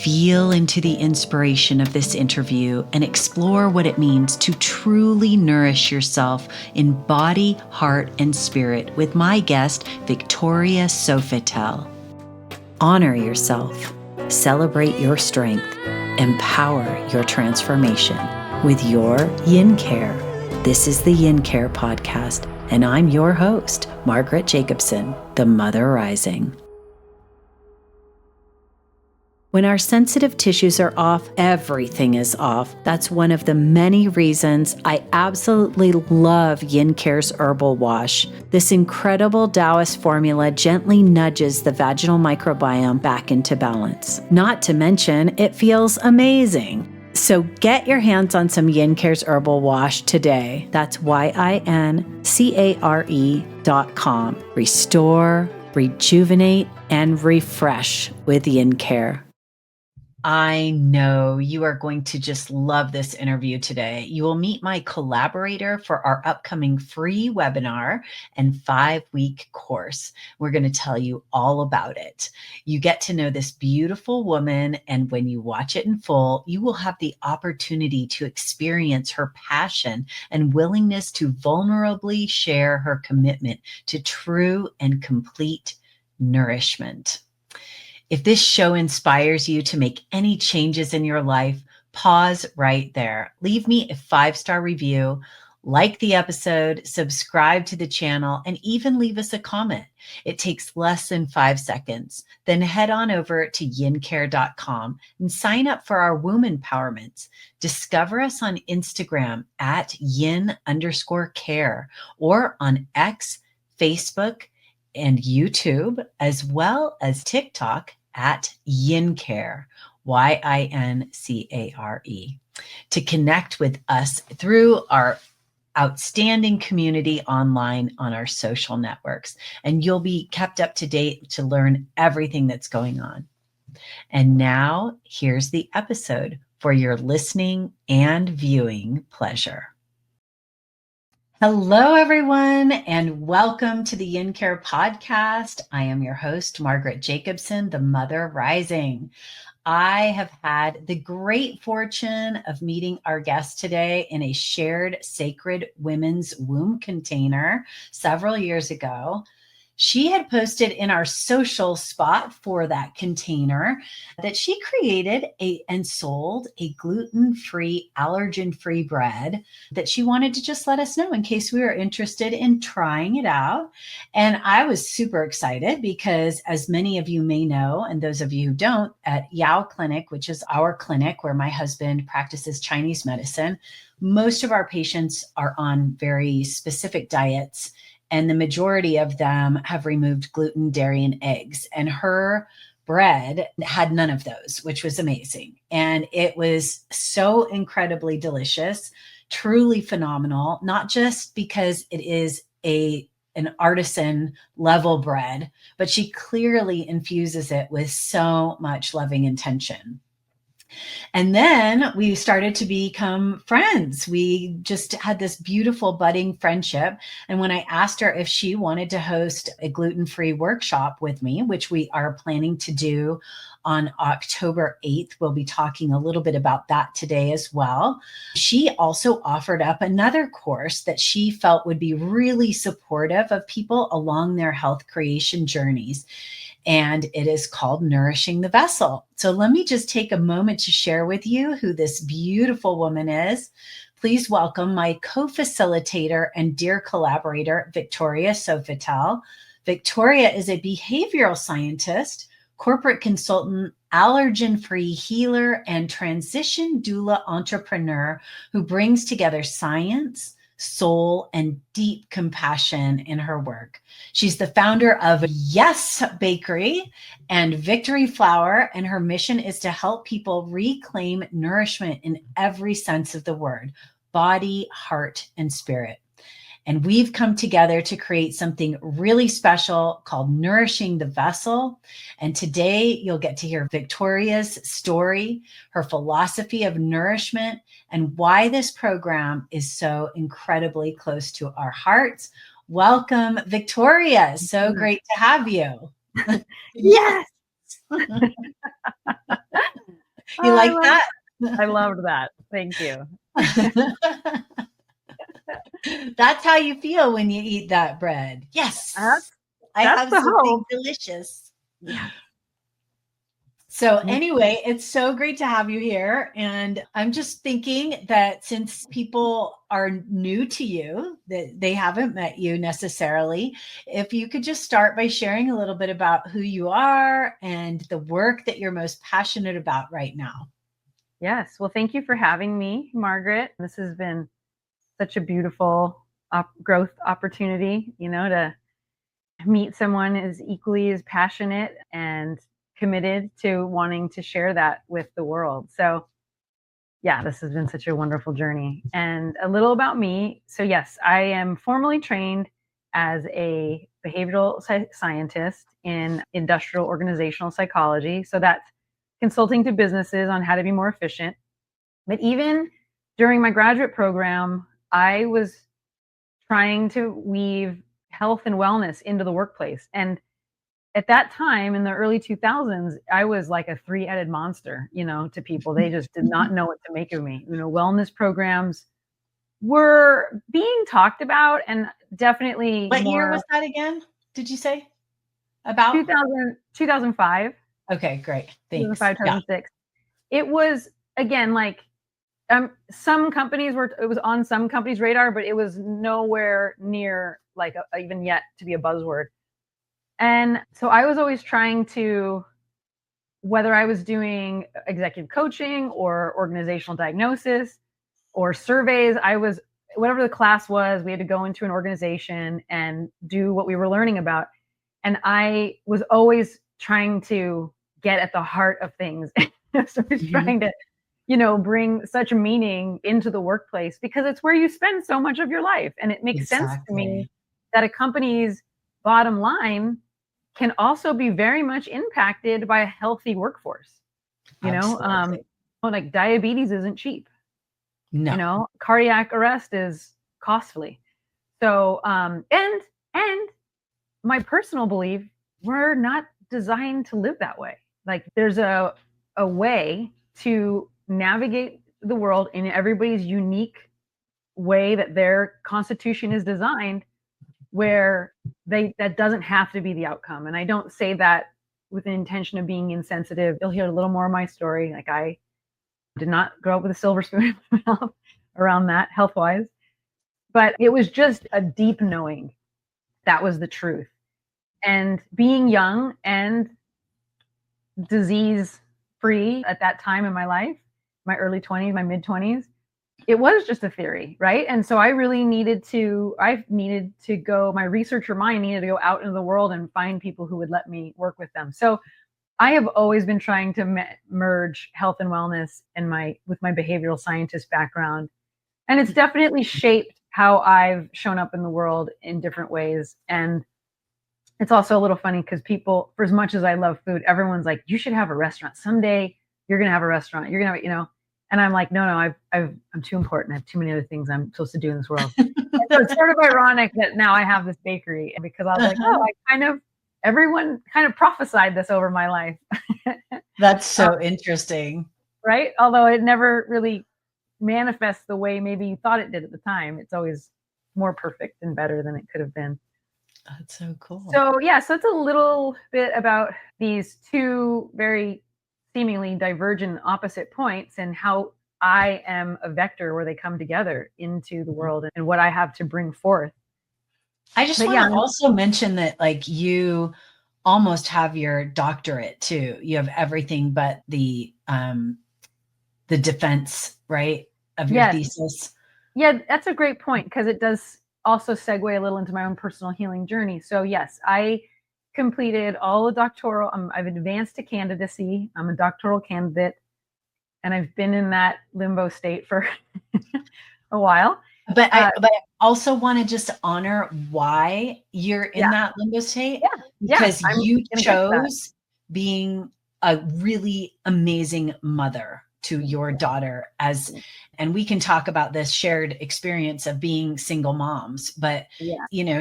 Feel into the inspiration of this interview and explore what it means to truly nourish yourself in body, heart, and spirit with my guest, Victoria Sofitel. Honor yourself, celebrate your strength, empower your transformation with your Yin-care. This is the Yin-care podcast, and I'm your host, Margaret Jacobson, the Mother Rising. When our sensitive tissues are off, everything is off. That's one of the many reasons I absolutely love Yin-care's herbal wash. This incredible Taoist formula gently nudges the vaginal microbiome back into balance. Not to mention, it feels amazing. So get your hands on some Yin-care's herbal wash today. That's YINCARE.com. Restore, rejuvenate, and refresh with Yin-care. I know you are going to just love this interview today. You will meet my collaborator for our upcoming free webinar and 5-week course. We're going to tell you all about it. You get to know this beautiful woman, and when you watch it in full, you will have the opportunity to experience her passion and willingness to vulnerably share her commitment to true and complete nourishment. If this show inspires you to make any changes in your life, pause right there. Leave me a 5-star review, like the episode, subscribe to the channel, and even leave us a comment. It takes less than 5 seconds. Then head on over to yincare.com and sign up for our womb empowerments. Discover us on Instagram at yin_care or on X, Facebook, and YouTube, as well as TikTok at Yin-care, YINCARE, to connect with us through our outstanding community online on our social networks. And you'll be kept up to date to learn everything that's going on. And now here's the episode for your listening and viewing pleasure. Hello, everyone, and welcome to the Yin-care podcast. I am your host, Margaret Jacobson, the Mother Rising. I have had the great fortune of meeting our guest today in a shared sacred women's womb container several years ago. She had posted in our social spot for that container that she created and sold a gluten-free, allergen-free bread that she wanted to just let us know in case we were interested in trying it out. And I was super excited because, as many of you may know, and those of you who don't, at Yao Clinic, which is our clinic where my husband practices Chinese medicine, most of our patients are on very specific diets, and the majority of them have removed gluten, dairy, and eggs. And her bread had none of those, which was amazing. And it was so incredibly delicious, truly phenomenal, not just because it is an artisan level bread, but she clearly infuses it with so much loving intention. And then we started to become friends. We just had this beautiful budding friendship. And when I asked her if she wanted to host a gluten-free workshop with me, which we are planning to do on October 8th, we'll be talking a little bit about that today as well. She also offered up another course that she felt would be really supportive of people along their health creation journeys. And it is called Nourishing the Vessel. So let me just take a moment to share with you who this beautiful woman is. Please welcome my co-facilitator and dear collaborator, Victoria Sofitel. Victoria is a behavioral scientist, corporate consultant, allergen-free healer, and transition doula entrepreneur who brings together science, soul, and deep compassion in her work. She's the founder of Yes Bakery and Victory Flour, and her mission is to help people reclaim nourishment in every sense of the word, body, heart, and spirit. And we've come together to create something really special called Nourishing the Vessel. And today you'll get to hear Victoria's story, her philosophy of nourishment, and why this program is so incredibly close to our hearts. Welcome, Victoria. So great to have you. Yes. You like I that? loved that. Thank you. That's how you feel when you eat that bread. Yes, That's I that's have the something hope. delicious. Yeah. So, anyway, it's so great to have you here. And I'm just thinking that since people are new to you, that they haven't met you necessarily, if you could just start by sharing a little bit about who you are and the work that you're most passionate about right now. Yes. Well, thank you for having me, Margaret. This has been such a beautiful growth opportunity, to meet someone as equally as passionate and committed to wanting to share that with the world. So, yeah, this has been such a wonderful journey. And a little about me. So, yes, I am formally trained as a behavioral scientist in industrial organizational psychology. So, that's consulting to businesses on how to be more efficient. But even during my graduate program, I was trying to weave health and wellness into the workplace. And at that time in the early 2000s, I was like a three-headed monster, to people. They just did not know what to make of me. Wellness programs were being talked about and definitely What year more was that again? Did you say about? 2005, Okay, great. Thanks. 2005, Yeah. 2006. It was, again, like some companies it was on some companies' radar, but it was nowhere near like even yet to be a buzzword. And so I was always trying to, whether I was doing executive coaching or organizational diagnosis or surveys, whatever the class was, we had to go into an organization and do what we were learning about. And I was always trying to get at the heart of things. So I was trying to, bring such meaning into the workplace because it's where you spend so much of your life. And it makes sense to me Exactly. that a company's bottom line can also be very much impacted by a healthy workforce. Absolutely. Like diabetes isn't cheap. No. Cardiac arrest is costly. So, and my personal belief, we're not designed to live that way. Like there's a way to navigate the world in everybody's unique way that their constitution is designed, where that doesn't have to be the outcome. And I don't say that with an intention of being insensitive. You'll hear a little more of my story. Like I did not grow up with a silver spoon in my mouth around that health wise, but it was just a deep knowing that was the truth. And being young and disease free at that time in my life, my early 20s, my mid 20s, it was just a theory, right? And so I needed to go, my researcher mind needed to go out into the world and find people who would let me work with them. So I have always been trying to merge health and wellness with my behavioral scientist background. And it's definitely shaped how I've shown up in the world in different ways. And it's also a little funny because people, for as much as I love food, everyone's like, you should have a restaurant. Someday you're going to have a restaurant. You're going to, and I'm like, no, I'm too important. I have too many other things I'm supposed to do in this world. So it's sort of ironic that now I have this bakery because I was like, oh, everyone kind of prophesied this over my life. That's so interesting. Right? Although it never really manifests the way maybe you thought it did at the time. It's always more perfect and better than it could have been. That's so cool. So yeah, so it's a little bit about these two very seemingly divergent opposite points and how I am a vector where they come together into the world and what I have to bring forth. I just want to also mention that like you almost have your doctorate too. You have everything but the defense, right, of your thesis. Yeah, that's a great point because it does also segue a little into my own personal healing journey. So yes, I completed all the doctoral. I've advanced to candidacy. I'm a doctoral candidate, and I've been in that limbo state for a while. But I also want to just honor why you're in that limbo state. Yeah. Because you chose being a really amazing mother to your daughter and we can talk about this shared experience of being single moms, but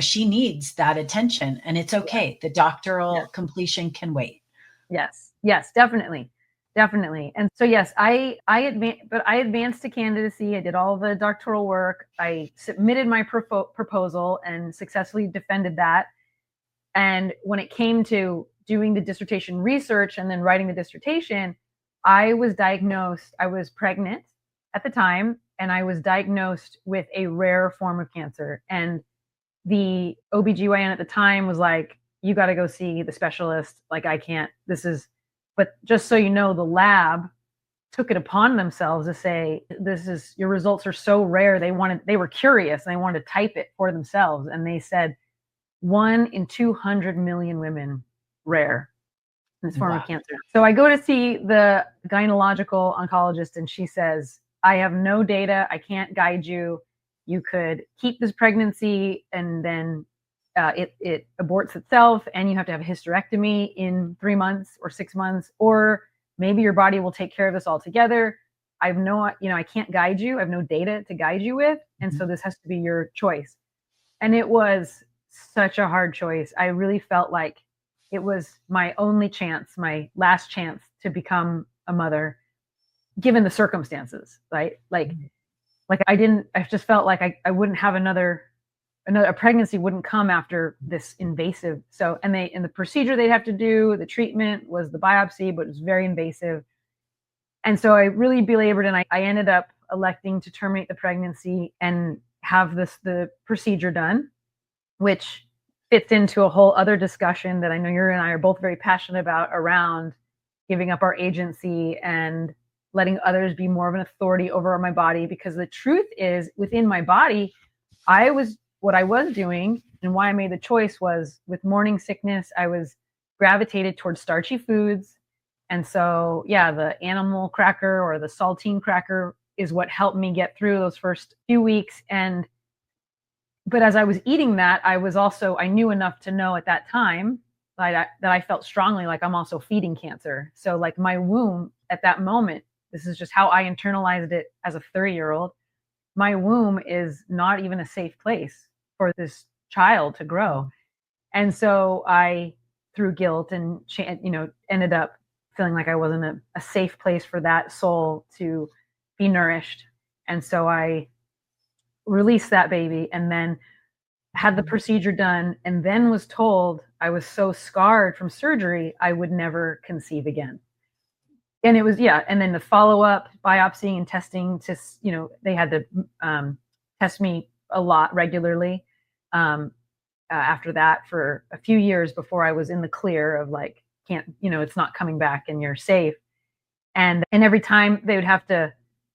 she needs that attention and it's okay. The doctoral completion can wait. Yes, definitely. Definitely. And so, yes, I advanced to candidacy. I did all the doctoral work. I submitted my proposal and successfully defended that. And when it came to doing the dissertation research and then writing the dissertation, I was pregnant at the time, and I was diagnosed with a rare form of cancer. And the OBGYN at the time was like, you got to go see the specialist. Like, I can't, but just so you know, the lab took it upon themselves to say, your results are so rare. They were curious and they wanted to type it for themselves. And they said, 1 in 200 million women rare in this form of cancer. So I go to see the gynecological oncologist, and she says, I have no data. I can't guide you. You could keep this pregnancy and then it aborts itself, and you have to have a hysterectomy in 3 months or 6 months, or maybe your body will take care of this altogether. I can't guide you. I have no data to guide you with. And so this has to be your choice. And it was such a hard choice. I really felt like it was my only chance, my last chance to become a mother, given the circumstances, right? Like I just felt like I wouldn't have a pregnancy wouldn't come after this invasive. So, and the procedure they'd have to do, the treatment was the biopsy, but it was very invasive. And so I really belabored, and I ended up electing to terminate the pregnancy and have the procedure done, which fits into a whole other discussion that I know you and I are both very passionate about, around giving up our agency and letting others be more of an authority over my body. Because the truth is, within my body, what I was doing and why I made the choice was, with morning sickness, I was gravitated towards starchy foods. And so, yeah, the animal cracker or the saltine cracker is what helped me get through those first few weeks. But as I was eating that, I knew enough to know at that time that I felt strongly like I'm also feeding cancer. So like my womb at that moment, this is just how I internalized it as a 30-year-old. My womb is not even a safe place for this child to grow. And so I, through guilt and, ended up feeling like I wasn't a safe place for that soul to be nourished. And so I released that baby, and then had the procedure done, and then was told I was so scarred from surgery, I would never conceive again. And it was, and then the follow-up biopsy and testing they had to test me a lot regularly after that for a few years before I was in the clear of like, it's not coming back and you're safe. And every time they would have to,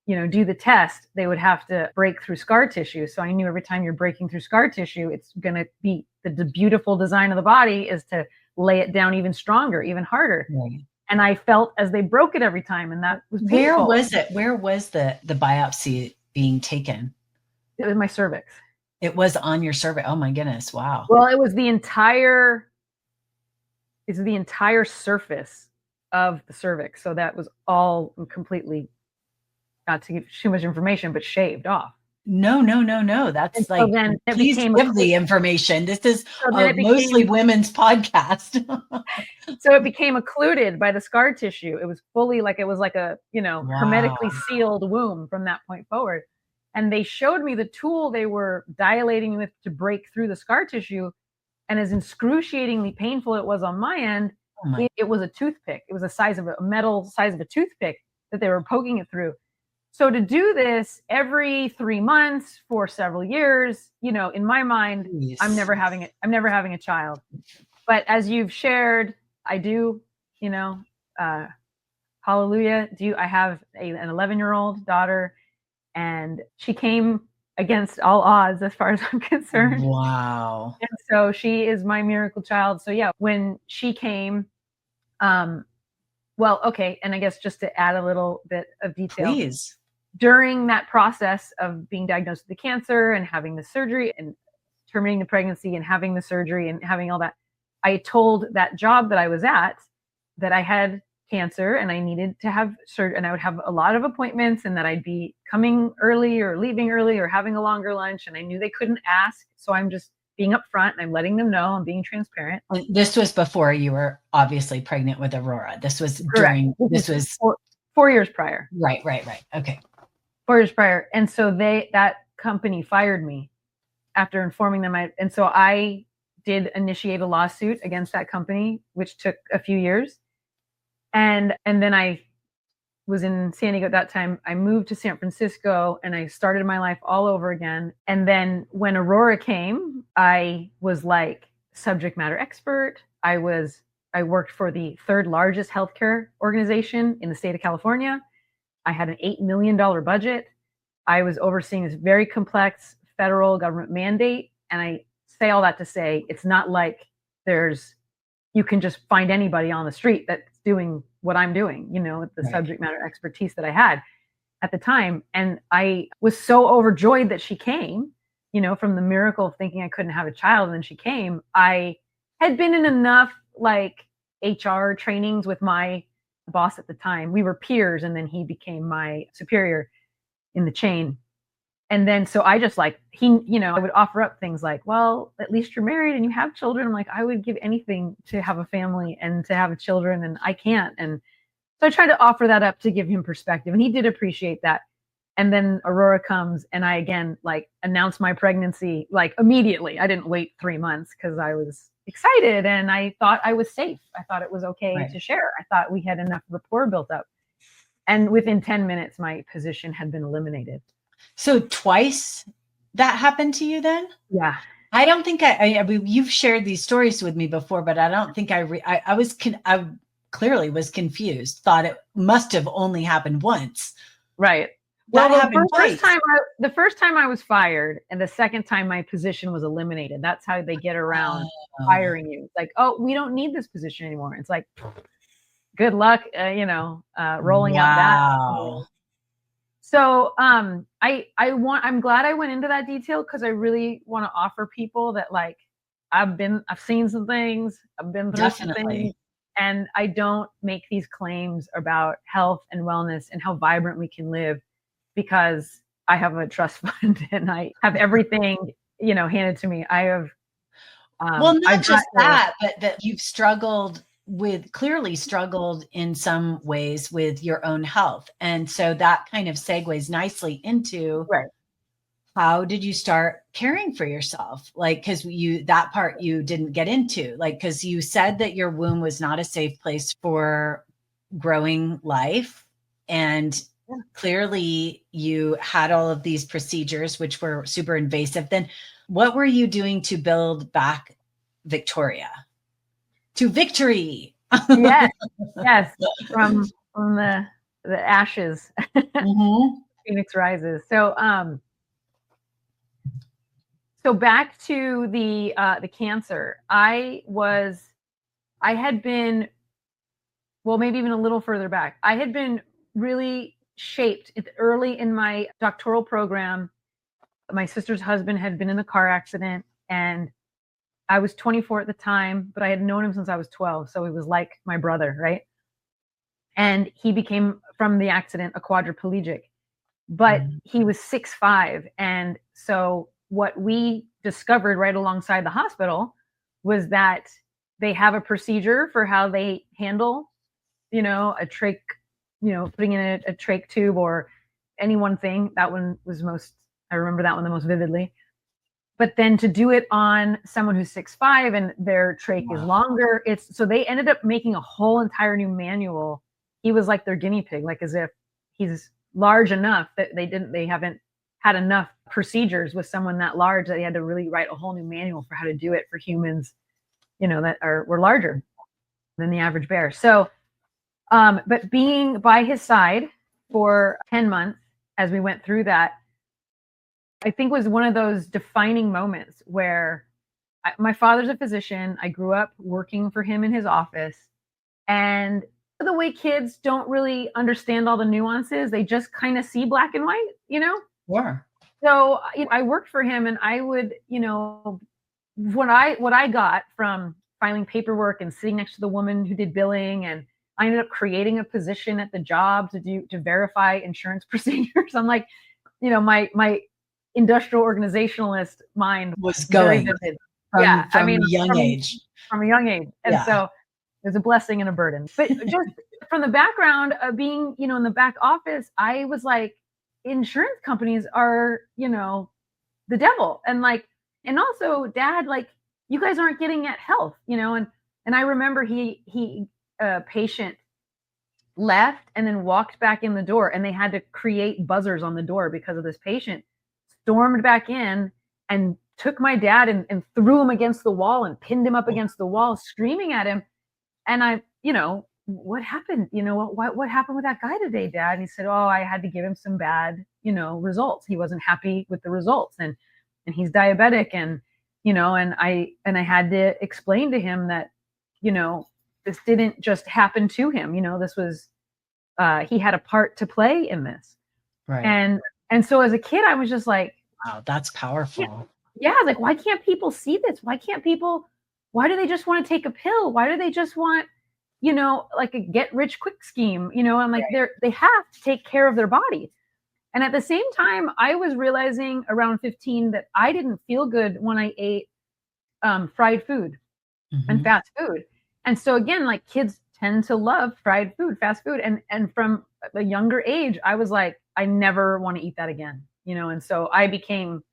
do the test, they would have to break through scar tissue. So I knew every time you're breaking through scar tissue, it's going to be the beautiful design of the body is to lay it down even stronger, even harder. Right. And I felt as they broke it every time, and that was painful. Where was it? Where was the biopsy being taken? It was my cervix. It was on your cervix. Oh my goodness. Wow. Well, it was the entire surface of the cervix. So that was all completely, not to give too much information, but shaved off. No. That's like, please give the information. This is mostly women's podcast. So it became occluded by the scar tissue. It was fully like, it was like a, hermetically sealed womb from that point forward. And they showed me the tool they were dilating with to break through the scar tissue. And as excruciatingly painful it was on my end, it was a toothpick. It was a metal size of a toothpick that they were poking it through. So to do this every 3 months for several years, in my mind, yes. I'm never having a child. But as you've shared, I do, hallelujah. I have an 11-year-old daughter, and she came against all odds as far as I'm concerned. Wow. And so she is my miracle child. So yeah, when she came, and I guess just to add a little bit of detail. Please. During that process of being diagnosed with the cancer and having the surgery and terminating the pregnancy and having the surgery and having all that, I told that job that I was at that I had cancer and I needed to have surgery, and I would have a lot of appointments, and that I'd be coming early or leaving early or having a longer lunch, and I knew they couldn't ask. So I'm just being upfront and I'm letting them know, I'm being transparent. And this was before you were obviously pregnant with Aurora. This was Correct. during, this was 4 years prior. right. Okay. 4 years prior. And so that company fired me after informing them. And so I did initiate a lawsuit against that company, which took a few years. And then I was in San Diego at that time. I moved to San Francisco and I started my life all over again. And then when Aurora came, I was like subject matter expert. I worked for the third largest healthcare organization in the state of California. I had an $8 million budget. I was overseeing this very complex federal government mandate. And I say all that to say, it's not like you can just find anybody on the street that's doing what I'm doing, with the subject matter expertise that I had at the time. And I was so overjoyed that she came, from the miracle of thinking I couldn't have a child. And then she came. I had been in enough HR trainings with my boss at the time. We were peers, and then he became my superior in the chain. And then, so I just I would offer up things like, well, at least you're married and you have children. I'm like, I would give anything to have a family and to have children, and I can't. And so I tried to offer that up to give him perspective, and he did appreciate that. And then Aurora comes, and I again, announced my pregnancy, immediately. I didn't wait 3 months because I was excited and I thought I was safe. I thought it was okay to share. I thought we had enough rapport built up. And within 10 minutes, my position had been eliminated. So twice that happened to you then? Yeah. I don't think I mean, you've shared these stories with me before, but I don't think I clearly was confused, thought it must have only happened once. Right. Well, the first time I was fired, and the second time my position was eliminated. That's how they get around firing you. It's like, oh, we don't need this position anymore. It's like, good luck, rolling out that. So I'm glad I went into that detail, because I really want to offer people that I've seen some things, I've been through some things, and I don't make these claims about health and wellness and how vibrant we can live because I have a trust fund and I have everything, handed to me. I have, not just that, but that you've clearly struggled in some ways with your own health. And so that kind of segues nicely into how did you start caring for yourself? Cause that part you didn't get into, cause you said that your womb was not a safe place for growing life. And clearly you had all of these procedures, which were super invasive. Then what were you doing to build back Victoria? To victory. Yes. From the ashes, Phoenix rises. So back to the cancer. I had been, well, maybe even a little further back. I had been really shaped early in my doctoral program. My sister's husband had been in a car accident, and I was 24 at the time, but I had known him since I was 12. So he was like my brother, right? And he became, from the accident, a quadriplegic, but he was 6'5". And so what we discovered right alongside the hospital was that they have a procedure for how they handle, a trach, putting in a trach tube or any one thing. That one was I remember that one the most vividly. But then to do it on someone who's 6'5" and their trach is longer, so they ended up making a whole entire new manual. He was like their guinea pig, as if he's large enough that they haven't had enough procedures with someone that large that they had to really write a whole new manual for how to do it for humans, that were larger than the average bear. So, but being by his side for 10 months as we went through that, I think was one of those defining moments where my father's a physician. I grew up working for him in his office, and the way kids don't really understand all the nuances, they just kind of see black and white, Yeah. So I worked for him, and I would, what I got from filing paperwork and sitting next to the woman who did billing, and I ended up creating a position at the job to verify insurance procedures. I'm like, my industrial organizationalist mind was going. from a young age. From a young age. And so there's a blessing and a burden. But just from the background of being, in the back office, I was like, insurance companies are, the devil. And and also dad, you guys aren't getting at health, and I remember a patient left and then walked back in the door, and they had to create buzzers on the door because of this patient stormed back in and took my dad and threw him against the wall and pinned him up against the wall, screaming at him. And I, what happened? What happened with that guy today, Dad? And he said, oh, I had to give him some bad, results. He wasn't happy with the results, and he's diabetic, and I had to explain to him that, this didn't just happen to him. This was, he had a part to play in this. Right. And so as a kid, I was just like, wow, that's powerful. Yeah. Like, why can't people see this? Why do they just want to take a pill? Why do they just want, like a get rich quick scheme, and like they have to take care of their body. And at the same time, I was realizing around 15 that I didn't feel good when I ate fried food and fast food. And so again, like, kids tend to love fried food, fast food. And from a younger age, I was like, I never want to eat that again, and so I became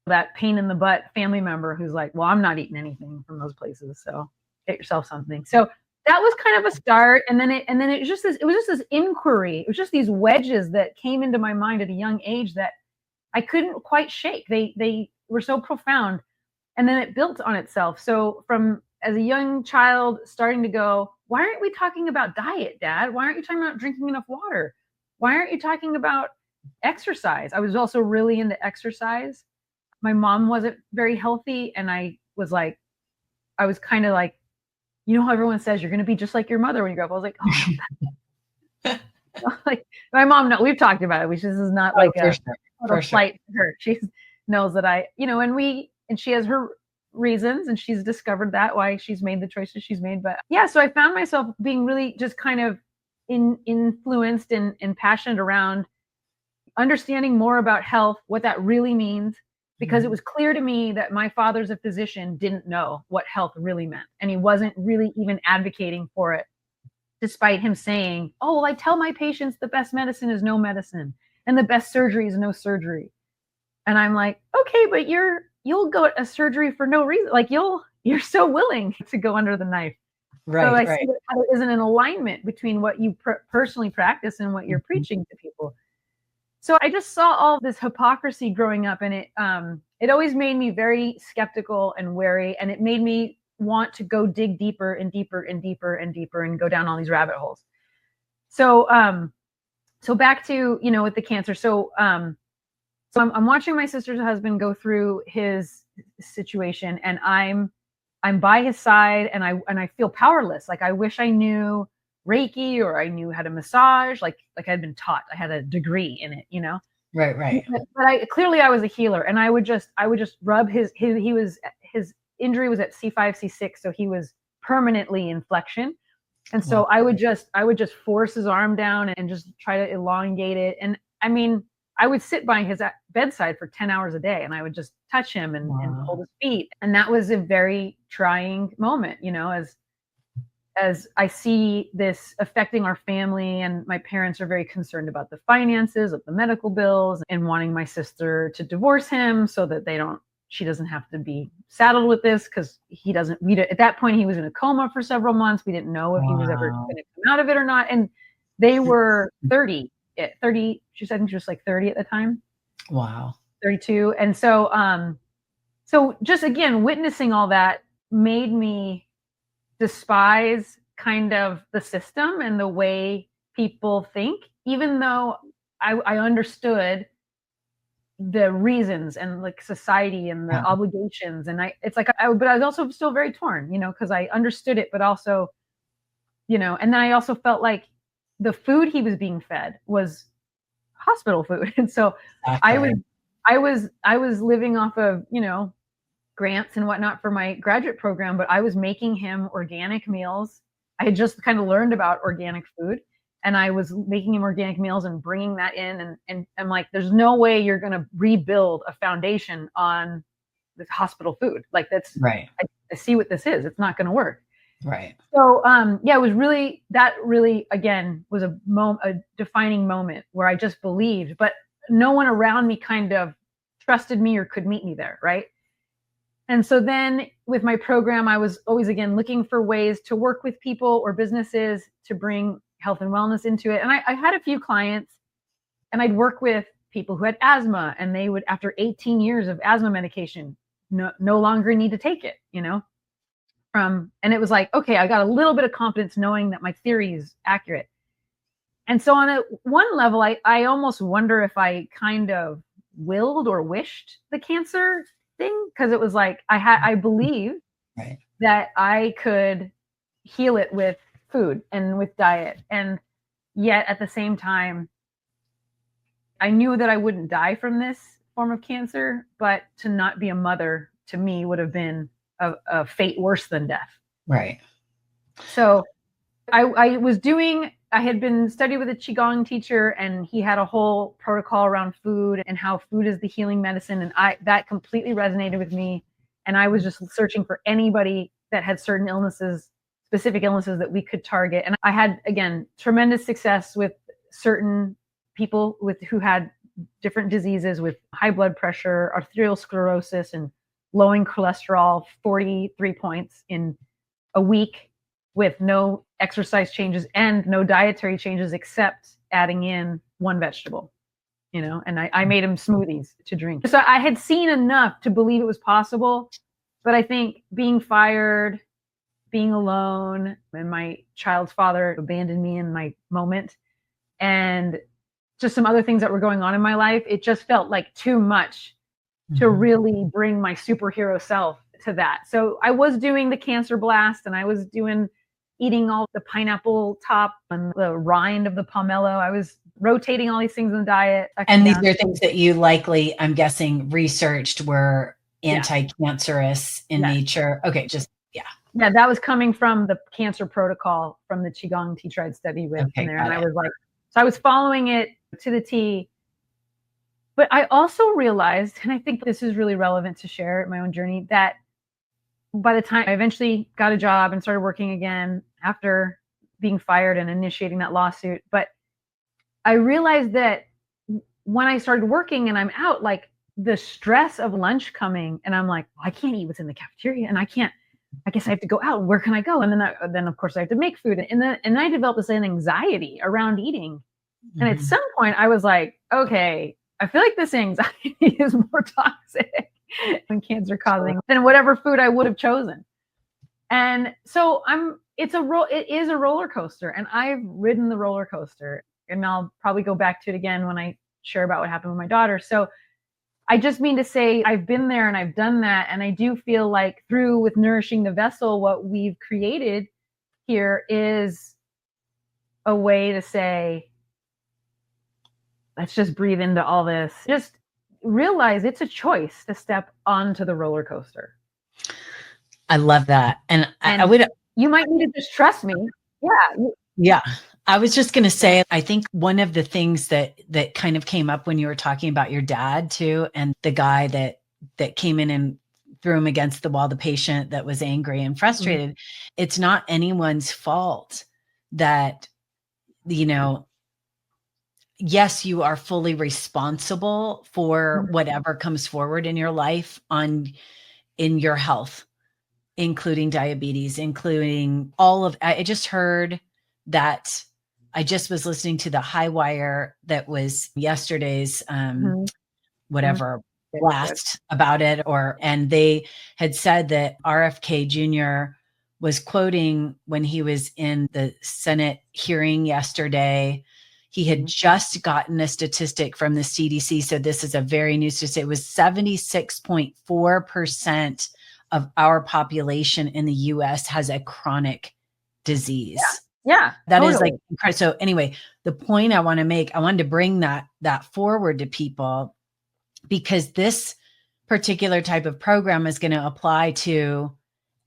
that pain in the butt family member who's like, well, I'm not eating anything from those places, so get yourself something. So that was kind of a start. And then it was just this inquiry. It was just these wedges that came into my mind at a young age that I couldn't quite shake. They were so profound. And then it built on itself. So from as a young child starting to go, why aren't we talking about diet, Dad? Why aren't you talking about drinking enough water? Why aren't you talking about exercise? I was also really into exercise. My mom wasn't very healthy. And I was kind of like, how everyone says you're going to be just like your mother when you grow up. I was like, oh, like my mom, no, we've talked about it. This is not like a flight for her. She knows that and she has her reasons, and she's discovered that why she's made the choices she's made. But yeah, so I found myself being really just kind of influenced and passionate around understanding more about health, what that really means, because it was clear to me that my father's a physician didn't know what health really meant. And he wasn't really even advocating for it, despite him saying, oh, well, I tell my patients the best medicine is no medicine and the best surgery is no surgery. And I'm like, okay, but you'll go to a surgery for no reason. Like you're so willing to go under the knife. Right. So I see that there isn't an alignment between what you personally practice and what you're preaching to people. So I just saw all this hypocrisy growing up, and it always made me very skeptical and wary, and it made me want to go dig deeper and deeper and deeper and deeper and go down all these rabbit holes. So back to, with the cancer. So I'm watching my sister's husband go through his situation, and I'm by his side, and I feel powerless. Like I wish I knew Reiki, or I knew how to massage, like I'd been taught. I had a degree in it, Right. But I was a healer, and I would just rub his injury was at C5, C6, so he was permanently in flexion. And so I would just force his arm down and just try to elongate it. And I mean, I would sit by his bedside for 10 hours a day, and I would just touch him and hold his feet. And that was a very trying moment, as I see this affecting our family, and my parents are very concerned about the finances of the medical bills and wanting my sister to divorce him so that she doesn't have to be saddled with this, because at that point he was in a coma for several months. We didn't know if he was ever going to come out of it or not. And they were 30, I think she was like 30 at the time. Wow. 32. And so, so just again, witnessing all that made me despise kind of the system and the way people think, even though I understood the reasons and like society and the obligations. And but I was also still very torn, because I understood it, but also, and then I also felt like the food he was being fed was hospital food. And so I was living off of, grants and whatnot for my graduate program, but I was making him organic meals. I had just kind of learned about organic food, and I was making him organic meals and bringing that in. And I'm like, there's no way you're going to rebuild a foundation on this hospital food. Like that's, right. I see what this is. It's not going to work. Right. So, yeah, it was that really, again, was a defining moment where I just believed, but no one around me kind of trusted me or could meet me there. Right. And so then with my program, I was always, again, looking for ways to work with people or businesses to bring health and wellness into it. And I had a few clients, and I'd work with people who had asthma, and they would, after 18 years of asthma medication, no longer need to take it, and it was like, okay, I got a little bit of confidence knowing that my theory is accurate. And so on one level, I almost wonder if I kind of willed or wished the cancer thing, because it was like I believed right. that I could heal it with food and with diet. And yet at the same time, I knew that I wouldn't die from this form of cancer, but to not be a mother to me would have been a fate worse than death. Right. So I had been studying with a Qigong teacher, and he had a whole protocol around food and how food is the healing medicine. And that completely resonated with me. And I was just searching for anybody that had certain illnesses, specific illnesses that we could target. And I had, again, tremendous success with certain people who had different diseases, with high blood pressure, arterial sclerosis, and lowering cholesterol 43 points in a week with no exercise changes and no dietary changes except adding in one vegetable, and I made him smoothies to drink. So I had seen enough to believe it was possible, but I think being fired, being alone, and my child's father abandoned me in my moment, and just some other things that were going on in my life, it just felt like too much to really bring my superhero self to that. So I was doing the cancer blast, and I was eating all the pineapple top and the rind of the pomelo. I was rotating all these things in the diet. And these are things that you likely, I'm guessing, researched were anti-cancerous in nature. Okay, Yeah, that was coming from the cancer protocol from the Qigong teacher I'd studied with in there. And I was like, so I was following it to the T. But I also realized, and I think this is really relevant to share in my own journey, that by the time I eventually got a job and started working again after being fired and initiating that lawsuit, but I realized that when I started working and I'm out, like the stress of lunch coming, and I'm like, well, I can't eat what's in the cafeteria, and I guess I have to go out. Where can I go? And then of course I have to make food. And then I developed this anxiety around eating. And at some point I was like, okay, I feel like this anxiety is more toxic and cancer causing than whatever food I would have chosen. And so it is a roller coaster, and I've ridden the roller coaster, and I'll probably go back to it again when I share about what happened with my daughter. So I just mean to say I've been there and I've done that. And I do feel like with Nourishing the Vessel, what we've created here is a way to say, let's just breathe into all this. Just realize it's a choice to step onto the roller coaster. I love that. And I would, you might need to just trust me. Yeah. Yeah. I was just going to say, I think one of the things that kind of came up when you were talking about your dad too, and the guy that came in and threw him against the wall, the patient that was angry and frustrated, it's not anyone's fault that, yes, you are fully responsible for whatever comes forward in your life in your health, including diabetes, including all of, I just heard that I just was listening to the High Wire that was yesterday's, whatever blast about it, and they had said that RFK Jr. was quoting when he was in the Senate hearing yesterday. He had just gotten a statistic from the CDC. So this is a very new statistic. It was 76.4% of our population in the US has a chronic disease. Yeah. That totally is like incredible. So anyway, the point I want to make, I wanted to bring that forward to people, because this particular type of program is going to apply to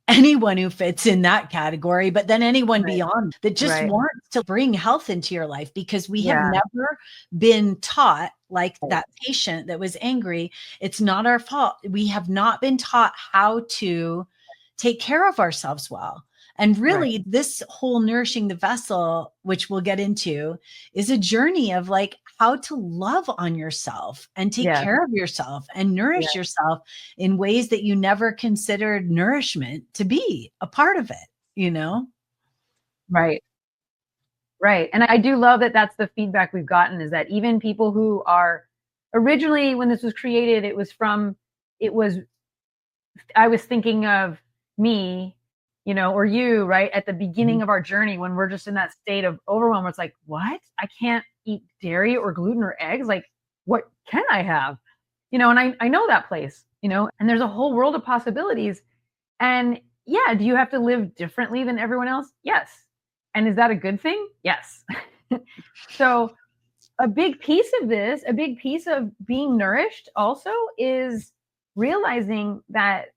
anyone who fits in that category, but then anyone Right. beyond that just Right. wants to bring health into your life, because we have Yeah. never been taught, like Right. that patient that was angry. It's not our fault. We have not been taught how to take care of ourselves well. And Right. really, this whole nourishing the vessel, which we'll get into, is a journey of like how to love on yourself and take Yeah. care of yourself and Yeah. nourish yourself in ways that you never considered nourishment to be a part of it, you know? Right. Right. And I do love that that's the feedback we've gotten, is that even people who are originally, when this was created, it was, I was thinking of me, or you, right? At the beginning of our journey, when we're just in that state of overwhelm, where it's like, what? I can't eat dairy or gluten or eggs. Like, what can I have? And I know that place, and there's a whole world of possibilities. And yeah, do you have to live differently than everyone else? Yes. And is that a good thing? Yes. So a big piece of being nourished also is realizing that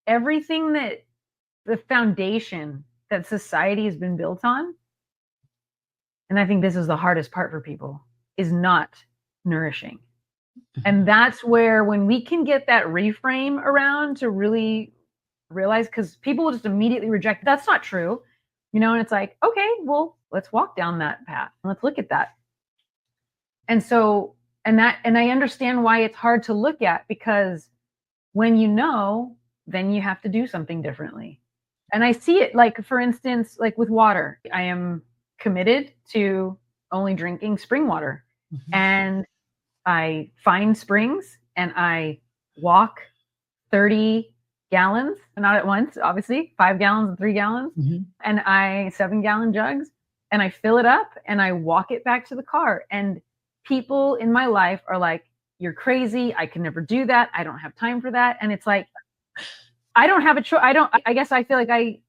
everything that the foundation that society has been built on, and I think this is the hardest part for people, is not nourishing. And that's where, when we can get that reframe around to really realize, because people will just immediately reject, that's not true, and it's like, okay, well, let's walk down that path. Let's look at that. And so, and I understand why it's hard to look at, because when then you have to do something differently. And I see it, like, for instance, like with water, I am committed to only drinking spring water. Mm-hmm. And I find springs and I walk 30 gallons, not at once, obviously, 5 gallons and 3 gallons, and 7-gallon jugs, and I fill it up and I walk it back to the car. And people in my life are like, you're crazy. I can never do that. I don't have time for that. And it's like, I don't have a choice. I guess I feel like I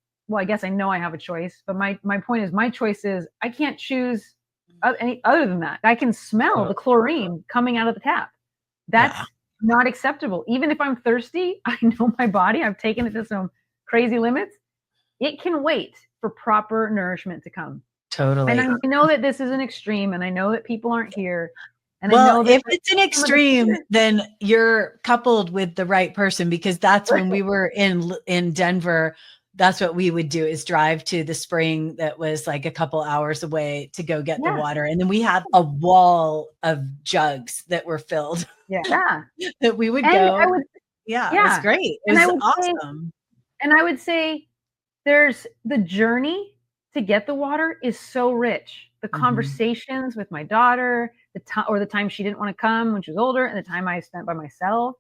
guess I know I have a choice, but my point is, my choice is I can't choose any other than that. I can smell the chlorine coming out of the tap. That's not acceptable. Even if I'm thirsty, I know my body, I've taken it to some crazy limits. It can wait for proper nourishment to come. Totally. And I know that this is an extreme, and I know that people aren't here. And well, I know that if it's an extreme, then you're coupled with the right person, because that's when we were in Denver. That's what we would do, is drive to the spring that was like a couple hours away to go get the water. And then we had a wall of jugs that were filled. Yeah. That we would go. It was great. It was awesome. And I would say there's the journey to get the water is so rich. The conversations with my daughter, the time she didn't want to come when she was older, and the time I spent by myself,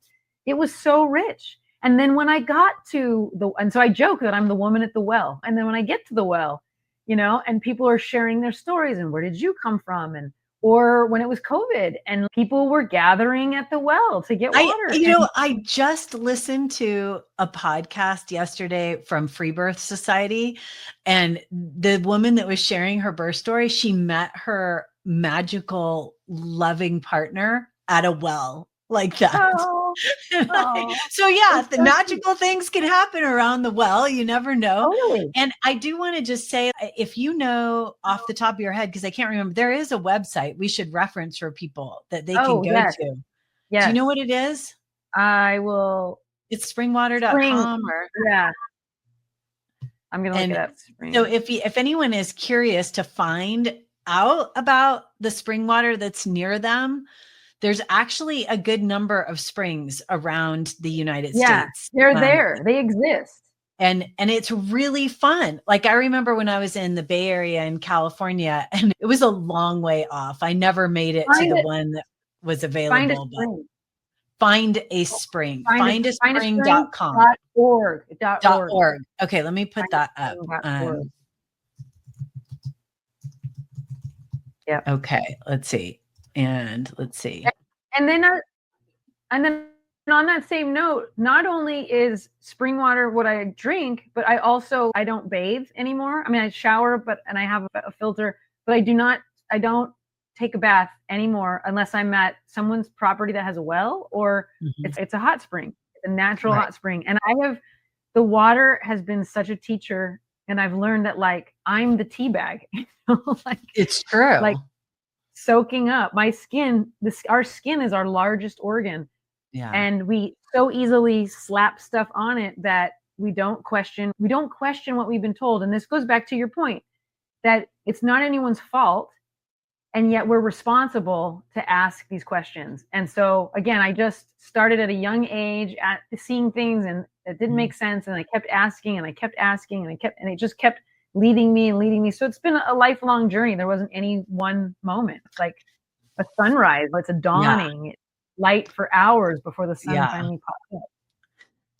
it was so rich. And then when I got to and so I joke that I'm the woman at the well. And then when I get to the well, and people are sharing their stories, and where did you come from? Or when it was COVID and people were gathering at the well to get water. I just listened to a podcast yesterday from Free Birth Society, and the woman that was sharing her birth story, she met her magical, loving partner at a well like that. So the magical things can happen around the well. You never know. Totally. And I do want to just say, if you know off the top of your head, because I can't remember, there is a website we should reference for people that they can go to. Yes. Do you know what it is? I will. It's springwater.com or I'm going to look it up. So if anyone is curious to find out about the spring water that's near them, there's actually a good number of springs around the United States. They're there. They exist. And it's really fun. Like, I remember when I was in the Bay Area in California, and it was a long way off. I never made it to the one that was available. Find a spring. Findaspring.com. .org. Okay, let me put that up. Yeah. Okay, let's see. And let's see. And then on that same note, not only is spring water what I drink, but I don't bathe anymore. I mean, I shower, and I have a filter, but I don't take a bath anymore unless I'm at someone's property that has a well, or it's a hot spring, a natural hot spring. And I have the water has been such a teacher, and I've learned that like I'm the tea bag, like It's true. like soaking up my skin. Our skin is our largest organ, Yeah. and we so easily slap stuff on it that we don't question what we've been told. And this goes back to your point that it's not anyone's fault, and yet we're responsible to ask these questions. And so again, I just started at a young age at seeing things and it didn't make sense, and I kept asking and I kept asking and it just kept leading me. So it's been a lifelong journey. There wasn't any one moment. It's like a sunrise, it's a dawning. It's light for hours before the sun finally pops up.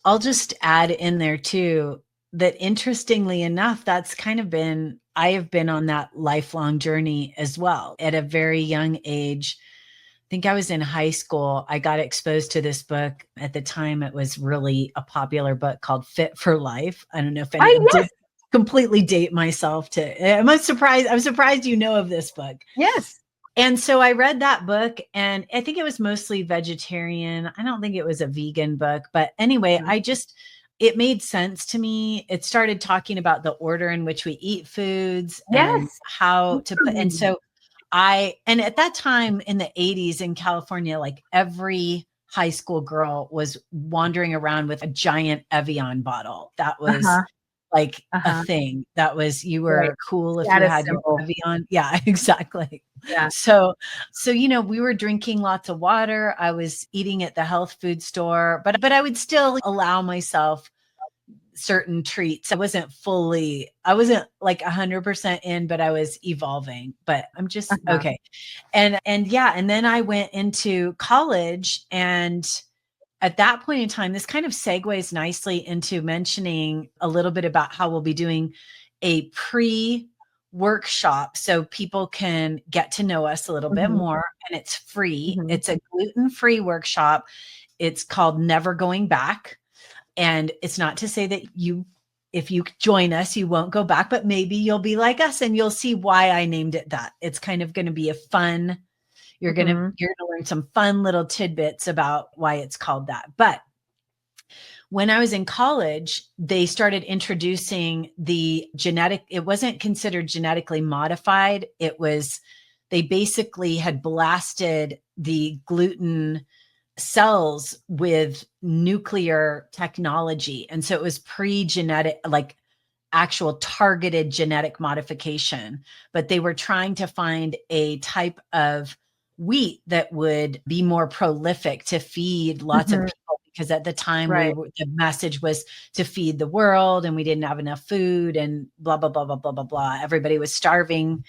I'll just add in there too that interestingly enough, that's kind of been, I have been on that lifelong journey as well. At a very young age, I think I was in high school, I got exposed to this book. At the time, it was really a popular book called Fit for Life. I don't know if any did completely date myself to, I'm surprised you know of this book. Yes. And so I read that book, and I think it was mostly vegetarian. I don't think it was a vegan book, but anyway, it made sense to me. It started talking about the order in which we eat foods and how to put, and so and at that time in the 80s in California, like every high school girl was wandering around with a giant Evian bottle. That was like a thing. That was, you were cool if you had your Evian. Yeah, exactly. Yeah. So, we were drinking lots of water. I was eating at the health food store, but I would still allow myself certain treats. I wasn't like 100% in, but I was evolving, but I'm just okay. And then I went into college, and at that point in time, this kind of segues nicely into mentioning a little bit about how we'll be doing a pre-workshop so people can get to know us a little bit more, and it's free. It's a gluten-free workshop. It's called Never Going Back. And it's not to say that if you join us, you won't go back, but maybe you'll be like us and you'll see why I named it that. It's kind of going to be a fun, you're going to learn some fun little tidbits about why it's called that. But when I was in college, they started introducing it wasn't considered genetically modified. They basically had blasted the gluten cells with nuclear technology. And so it was pre-genetic, like actual targeted genetic modification, but they were trying to find a type of wheat that would be more prolific to feed lots of people, because at the time the message was to feed the world and we didn't have enough food and blah, blah, blah, blah, blah, blah, blah. Everybody was starving.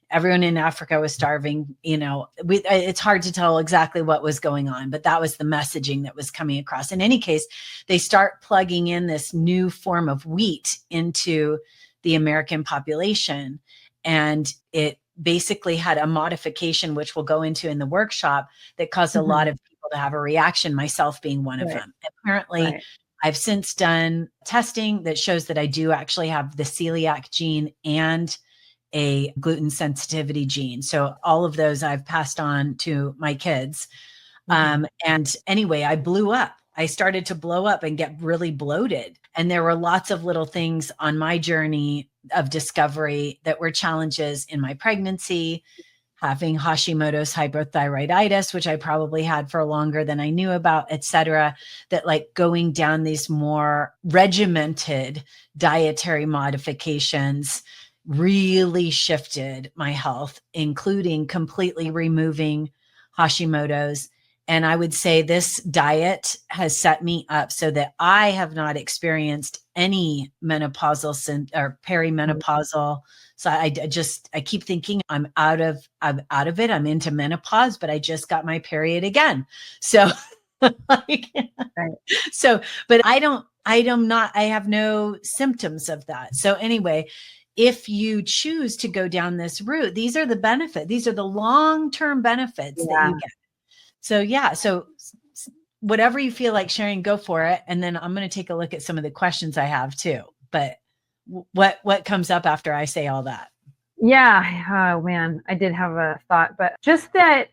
Everyone in Africa was starving. It's hard to tell exactly what was going on, but that was the messaging that was coming across. In any case, they start plugging in this new form of wheat into the American population. And it basically had a modification, which we'll go into in the workshop, that caused a lot of people to have a reaction, myself being one of them. Apparently, I've since done testing that shows that I do actually have the celiac gene and a gluten sensitivity gene. So all of those I've passed on to my kids. And anyway, I blew up. I started to blow up and get really bloated. And there were lots of little things on my journey of discovery that were challenges in my pregnancy, having Hashimoto's hypothyroiditis, which I probably had for longer than I knew about, et cetera, that like going down these more regimented dietary modifications really shifted my health, including completely removing Hashimoto's. And I would say this diet has set me up so that I have not experienced any menopausal or perimenopausal. So I keep thinking I'm out of it. I'm into menopause, but I just got my period again. So but I have no symptoms of that. So anyway, if you choose to go down this route, these are the benefits. These are the long-term benefits that you get. So so whatever you feel like sharing, go for it. And then I'm going to take a look at some of the questions I have too. But what comes up after I say all that? Yeah. Oh man, I did have a thought, but just that,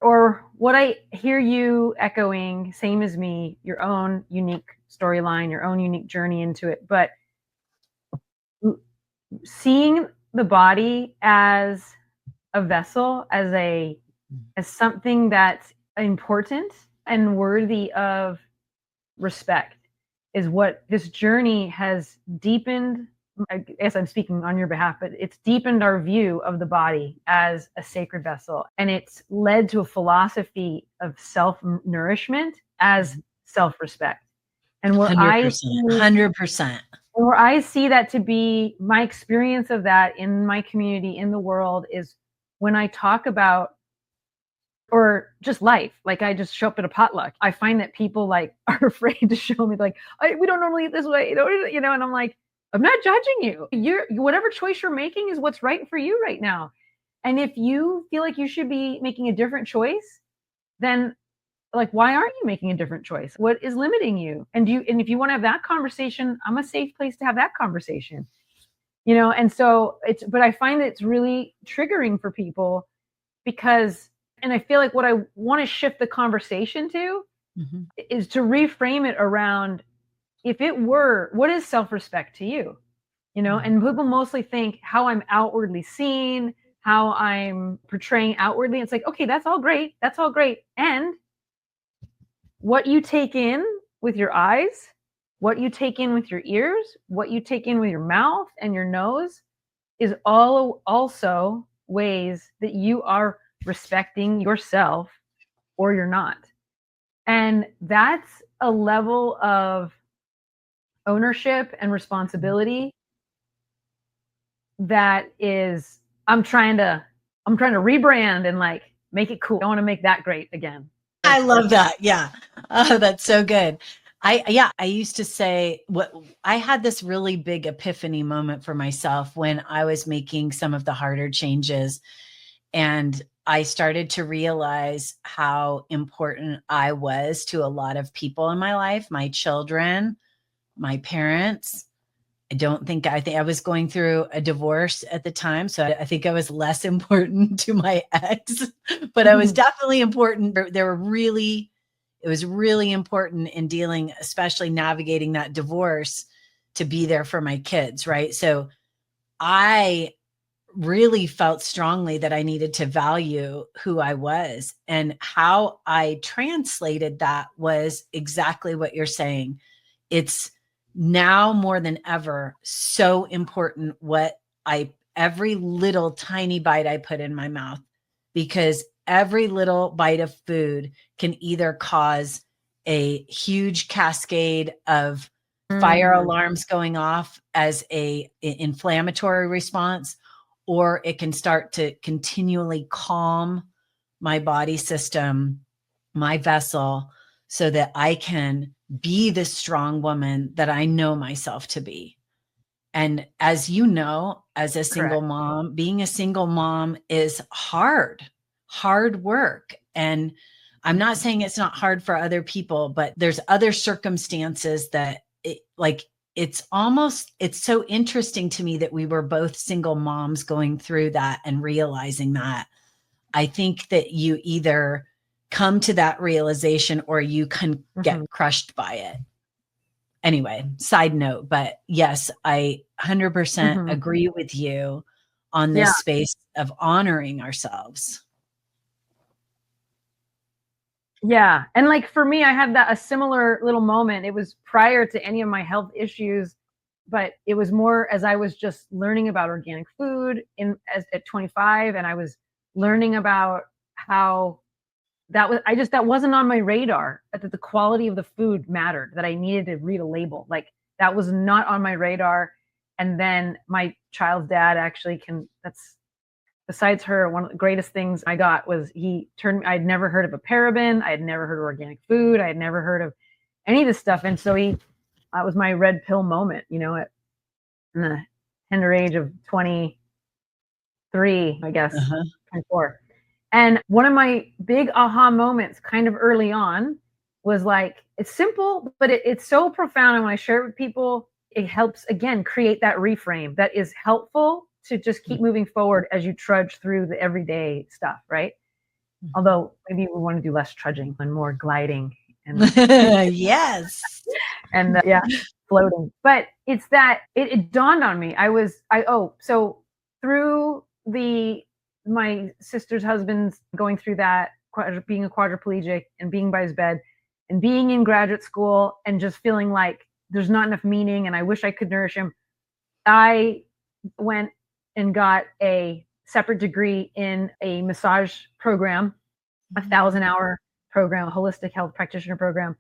or what I hear you echoing, same as me, your own unique storyline, your own unique journey into it. But seeing the body as a vessel, as something that's important and worthy of respect is what this journey has deepened. I guess I'm speaking on your behalf, but it's deepened our view of the body as a sacred vessel. And it's led to a philosophy of self-nourishment as self-respect. And where 100%. Where I see that to be my experience of that in my community, in the world, is when I talk about, or just life, like I just show up at a potluck, I find that people like are afraid to show me, like, we don't normally eat this way, you know, and I'm like, I'm not judging you. Whatever choice you're making is what's right for you right now. And if you feel like you should be making a different choice, then like, why aren't you making a different choice? What is limiting you? And if you want to have that conversation, I'm a safe place to have that conversation, you know? And so but I find that it's really triggering for people because, and I feel like what I want to shift the conversation to is to reframe it around, if it were, what is self-respect to you? You know, and people mostly think how I'm outwardly seen, how I'm portraying outwardly. It's like, okay, that's all great. That's all great. And what you take in with your eyes, what you take in with your ears, what you take in with your mouth and your nose is all also ways that you are respecting yourself or you're not. And that's a level of ownership and responsibility that is, I'm trying to rebrand and like make it cool. I want to make that great again. I love that. Yeah. Oh, that's so good. I used to say I had this really big epiphany moment for myself when I was making some of the harder changes. And I started to realize how important I was to a lot of people in my life, my children, my parents. I think I was going through a divorce at the time. So I think I was less important to my ex, but I was definitely important. It was really important in dealing, especially navigating that divorce, to be there for my kids. Right. So I really felt strongly that I needed to value who I was, and how I translated that was exactly what you're saying. It's now more than ever so important every little tiny bite I put in my mouth, because every little bite of food can either cause a huge cascade of fire alarms going off as a inflammatory response, or it can start to continually calm my body system, my vessel, so that I can be the strong woman that I know myself to be. And as you know, as a single mom, being a single mom is hard work. And I'm not saying it's not hard for other people, but there's other circumstances that it's so interesting to me that we were both single moms going through that and realizing that. I think that you either come to that realization or you can get crushed by it. Anyway, side note, but yes, I 100% agree with you on this space of honoring ourselves. Yeah. And like for me, I had a similar little moment. It was prior to any of my health issues, but it was more as I was just learning about organic food at 25, and I was learning about how that wasn't on my radar, that the quality of the food mattered, that I needed to read a label. Like that was not on my radar. And then my child's dad actually besides her, one of the greatest things I got was I'd never heard of a paraben. I had never heard of organic food. I had never heard of any of this stuff. And so that was my red pill moment, you know, in the tender age of 23, I guess, 24. And one of my big aha moments kind of early on was like, it's simple, but it's so profound. And when I share it with people, it helps, again, create that reframe that is helpful to just keep moving forward as you trudge through the everyday stuff, right? Although maybe we want to do less trudging and more gliding. And yes. and floating. But it's that it dawned on me. So through my sister's husband's going through that, being a quadriplegic and being by his bed and being in graduate school and just feeling like there's not enough meaning and I wish I could nourish him. I went and got a separate degree in a massage program, a 1,000-hour program, a holistic health practitioner program.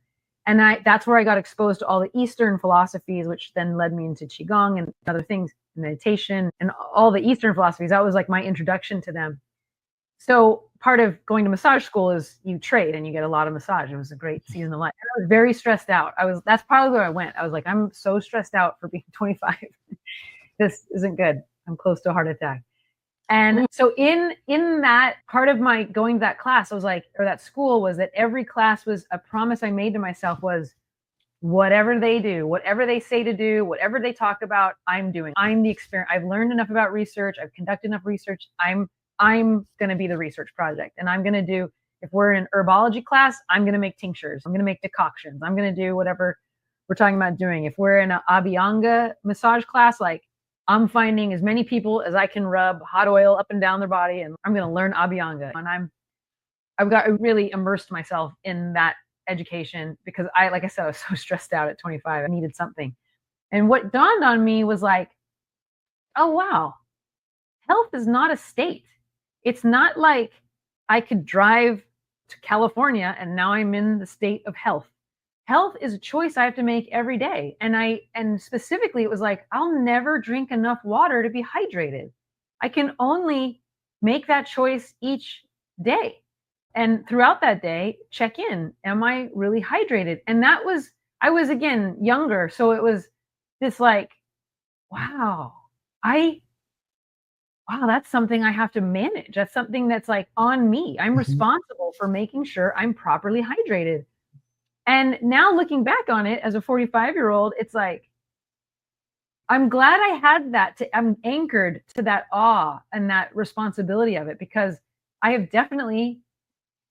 And that's where I got exposed to all the Eastern philosophies, which then led me into Qigong and other things, meditation and all the Eastern philosophies. That was like my introduction to them. So part of going to massage school is you trade and you get a lot of massage. It was a great season of life. And I was very stressed out. That's probably where I went. I was like, I'm so stressed out for being 25. This isn't good. I'm close to a heart attack. And so in that part of my going to that class, I was like, or that school, was that every class was a promise I made to myself was whatever they do, whatever they say to do, whatever they talk about, I'm doing. I'm the experience. I've learned enough about research. I've conducted enough research. I'm going to be the research project. And I'm going to do, if we're in herbology class, I'm going to make tinctures. I'm going to make decoctions. I'm going to do whatever we're talking about doing. If we're in an Abhyanga massage class, like I'm finding as many people as I can rub hot oil up and down their body, and I'm going to learn Abhyanga. And I've really immersed myself in that education because like I said, I was so stressed out at 25. I needed something. And what dawned on me was like, oh, wow, health is not a state. It's not like I could drive to California and now I'm in the state of health. Health is a choice I have to make every day. And specifically, it was like, I'll never drink enough water to be hydrated. I can only make that choice each day. And throughout that day, check in. Am I really hydrated? And I was again, younger. So it was this like, wow, that's something I have to manage. That's something that's like on me. I'm responsible for making sure I'm properly hydrated. And now looking back on it as a 45-year-old, it's like, I'm glad I had that. I'm anchored to that awe and that responsibility of it, because I have definitely,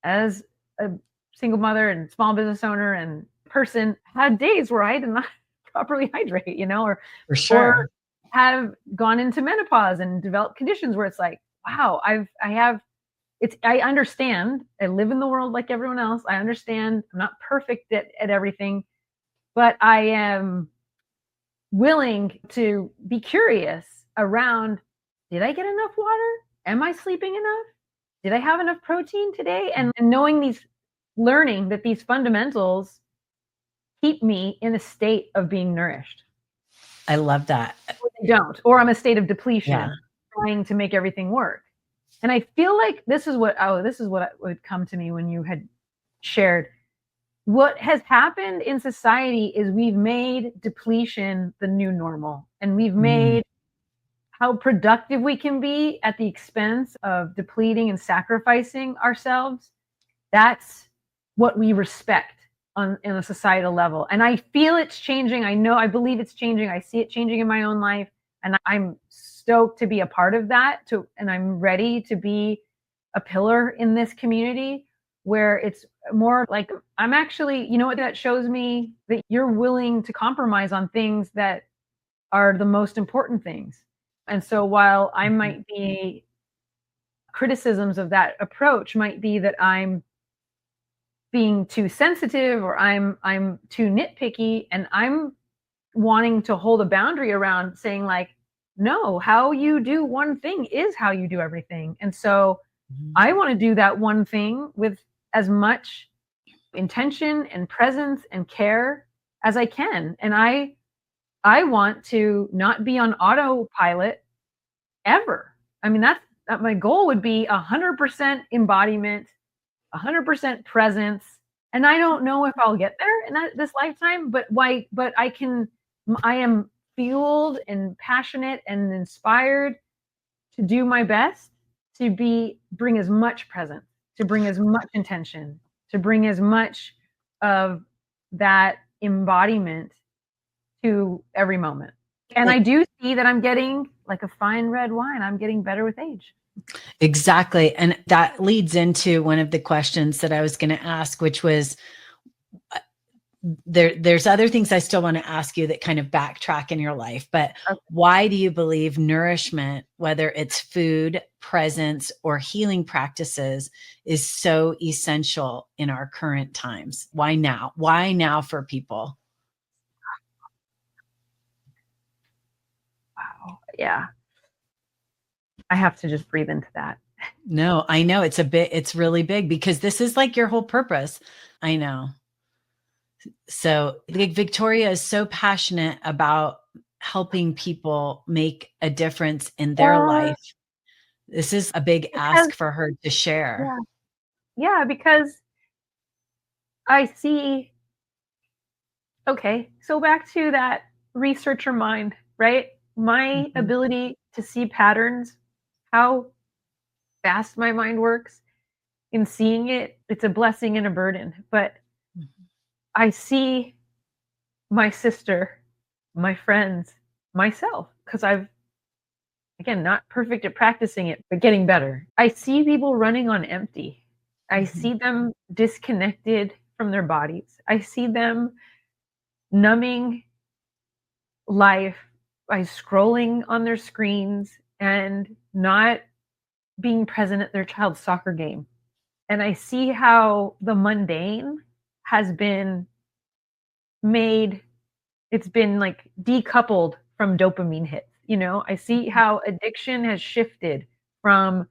as a single mother and small business owner and person, had days where I did not properly hydrate, or for sure, or have gone into menopause and developed conditions where it's like, wow, I understand. I live in the world like everyone else. I understand. I'm not perfect at everything, but I am willing to be curious around, did I get enough water? Am I sleeping enough? Did I have enough protein today? And learning that these fundamentals keep me in a state of being nourished. I love that. Or they don't, or I'm a state of depletion, trying to make everything work. And I feel like this is what would come to me when you had shared. What has happened in society is we've made depletion the new normal, and we've made how productive we can be at the expense of depleting and sacrificing ourselves. That's what we respect in a societal level. And I feel it's changing. I believe it's changing. I see it changing in my own life. And I'm stoked to be a part of that, and I'm ready to be a pillar in this community where it's more like, I'm actually, what that shows me? That you're willing to compromise on things that are the most important things. And so while I might be, criticisms of that approach might be that I'm being too sensitive or I'm too nitpicky, and I'm wanting to hold a boundary around saying like, no, how you do one thing is how you do everything. And so I want to do that one thing with as much intention and presence and care as I can. And I want to not be on autopilot ever. I mean, that my goal would be 100% embodiment, 100% presence. And I don't know if I'll get there in this lifetime, but I am fueled and passionate and inspired to do my best to bring as much presence, to bring as much intention, to bring as much of that embodiment to every moment. And I do see that I'm getting, like a fine red wine, I'm getting better with age. Exactly. And that leads into one of the questions that I was going to ask, which was, there's other things I still want to ask you that kind of backtrack in your life, but Okay. why do you believe nourishment, whether it's food, presence, or healing practices, is so essential in our current times? Why now? Why now for people? Wow. Yeah. I have to just breathe into that. No, I know it's really big because this is like your whole purpose. I know. So like Victoria is so passionate about helping people make a difference in their Or life. This is a big because, ask for her to share. yeah, yeah, because I see, okay, so back to that researcher mind, right? My Mhm, ability to see patterns, how fast my mind works in seeing it, it's a blessing and a burden. But mhm, I see my sister, my friends, myself, because I've, again, not perfect at practicing it, but getting better. I see people running on empty. I mhm, see them disconnected from their bodies. I see them numbing life by scrolling on their screens and not being present at their child's soccer game. And I see how the mundane has been made, it's been like decoupled from dopamine hits. You know, I see mhm, how addiction has shifted from,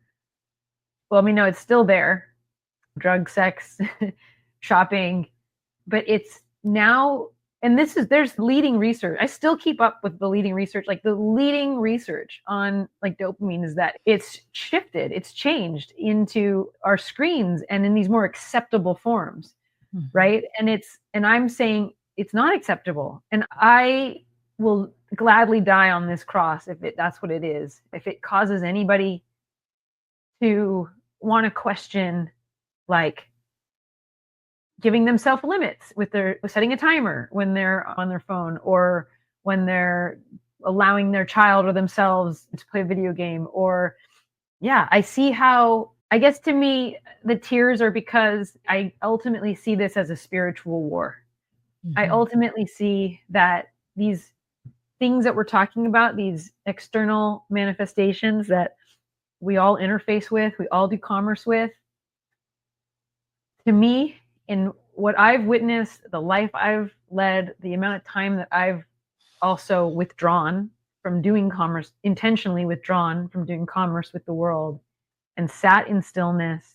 well, I mean, no, it's still there, drug, sex, shopping, but it's now, and this is, there's leading research. I still keep up with the leading research. Like the leading research on like dopamine is that it's shifted, it's changed into our screens and in these more acceptable forms, mhm. right? And I'm saying it's not acceptable. And I will gladly die on this cross if that's what it is. If it causes anybody to want to question, like, giving themselves limits with setting a timer when they're on their phone, or when they're allowing their child or themselves to play a video game, or, yeah, I see how, I guess to me the tears are because I ultimately see this as a spiritual war. I Mhm. ultimately see that these things that we're talking about, these external manifestations that we all interface with, we all do commerce with, to me, in what I've witnessed, the life I've led, the amount of time that I've also withdrawn from doing commerce, intentionally withdrawn from doing commerce with the world, and sat in stillness,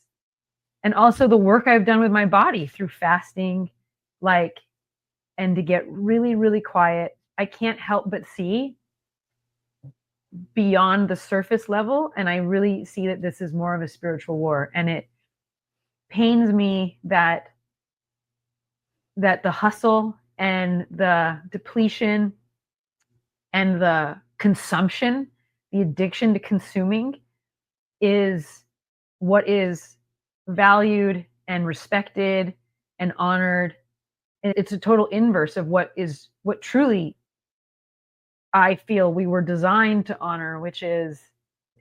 and also the work I've done with my body through fasting, like, and to get really, really quiet, I can't help but see beyond the surface level. And I really see that this is more of a spiritual war. And it pains me that the hustle and the depletion and the consumption, the addiction to consuming, is what is valued and respected and honored. And it's a total inverse of what truly I feel we were designed to honor, which is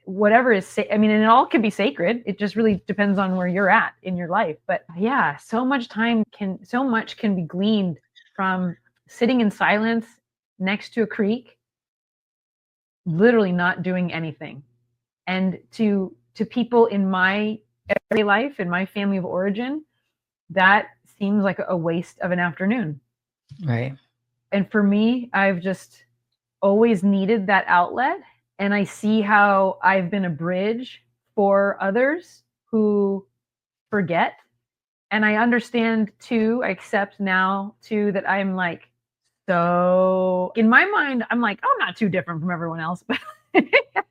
whatever is I mean, and it all can be sacred. It just really depends on where you're at in your life. But yeah, so much can be gleaned from sitting in silence next to a creek, literally not doing anything. And to people in my everyday life, in my family of origin, that seems like a waste of an afternoon. Right. And for me, I've just always needed that outlet. And I see how I've been a bridge for others who forget. And I understand too, I accept now too that I'm like, so in my mind, I'm like, I'm not too different from everyone else. But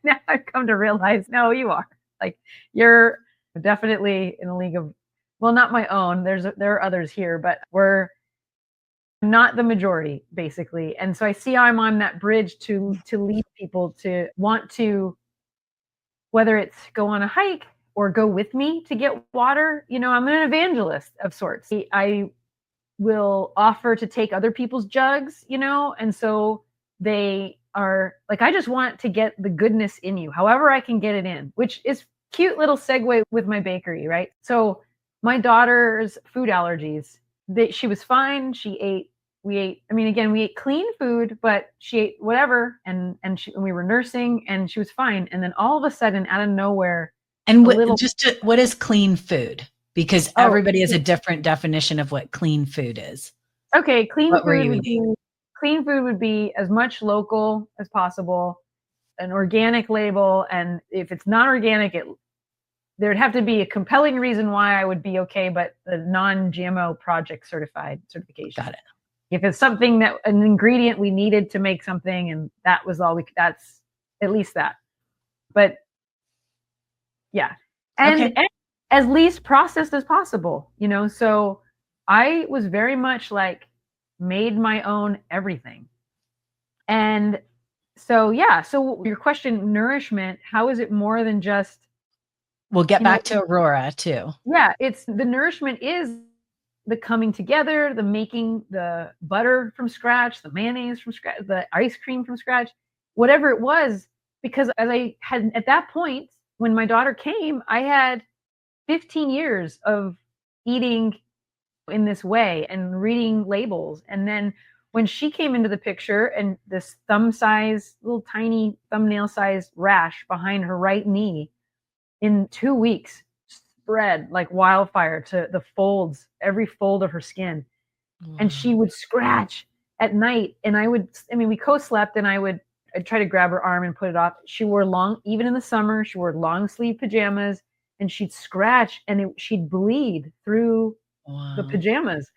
now I've come to realize, no, you are. Like, you're definitely in a league of, well, not my own. There are others here, but we're not the majority, basically. And so I see how I'm on that bridge to lead people to want to, whether it's go on a hike or go with me to get water. You know, I'm an evangelist of sorts. I will offer to take other people's jugs, you know, and so they are like, I just want to get the goodness in you, however I can get it in, which is cute little segue with my bakery, right? So my daughter's food allergies she was fine. We ate, I mean, again, we ate clean food, but she ate whatever. And we were nursing and she was fine. And then all of a sudden, out of nowhere, And a little, what is clean food? Because oh, everybody has a different definition of what clean food is. okay. What were you eating? Clean food would be as much local as possible, an organic label. And if it's not organic, there'd have to be a compelling reason why I would be okay, but the non-GMO project certification. Got it. If it's something that an ingredient we needed to make something, and that was all that's at least that. But yeah, and as least processed as possible, So I was very much like made my own everything. And so, yeah. So your question, nourishment, how is it more than just, we'll get back to Aurora too. Yeah. It's the nourishment is the coming together, the making the butter from scratch, the mayonnaise from scratch, the ice cream from scratch, whatever it was. Because as I had at that point, when my daughter came, I had 15 years of eating in this way and reading labels. And then when she came into the picture and this little tiny thumbnail size rash behind her right knee in 2 weeks spread like wildfire to the folds, every fold of her skin. Wow. And she would scratch at night. And we co-slept and I'd try to grab her arm and put it off. She wore even in the summer, she wore long sleeve pajamas and she'd scratch and she'd bleed through the pajamas.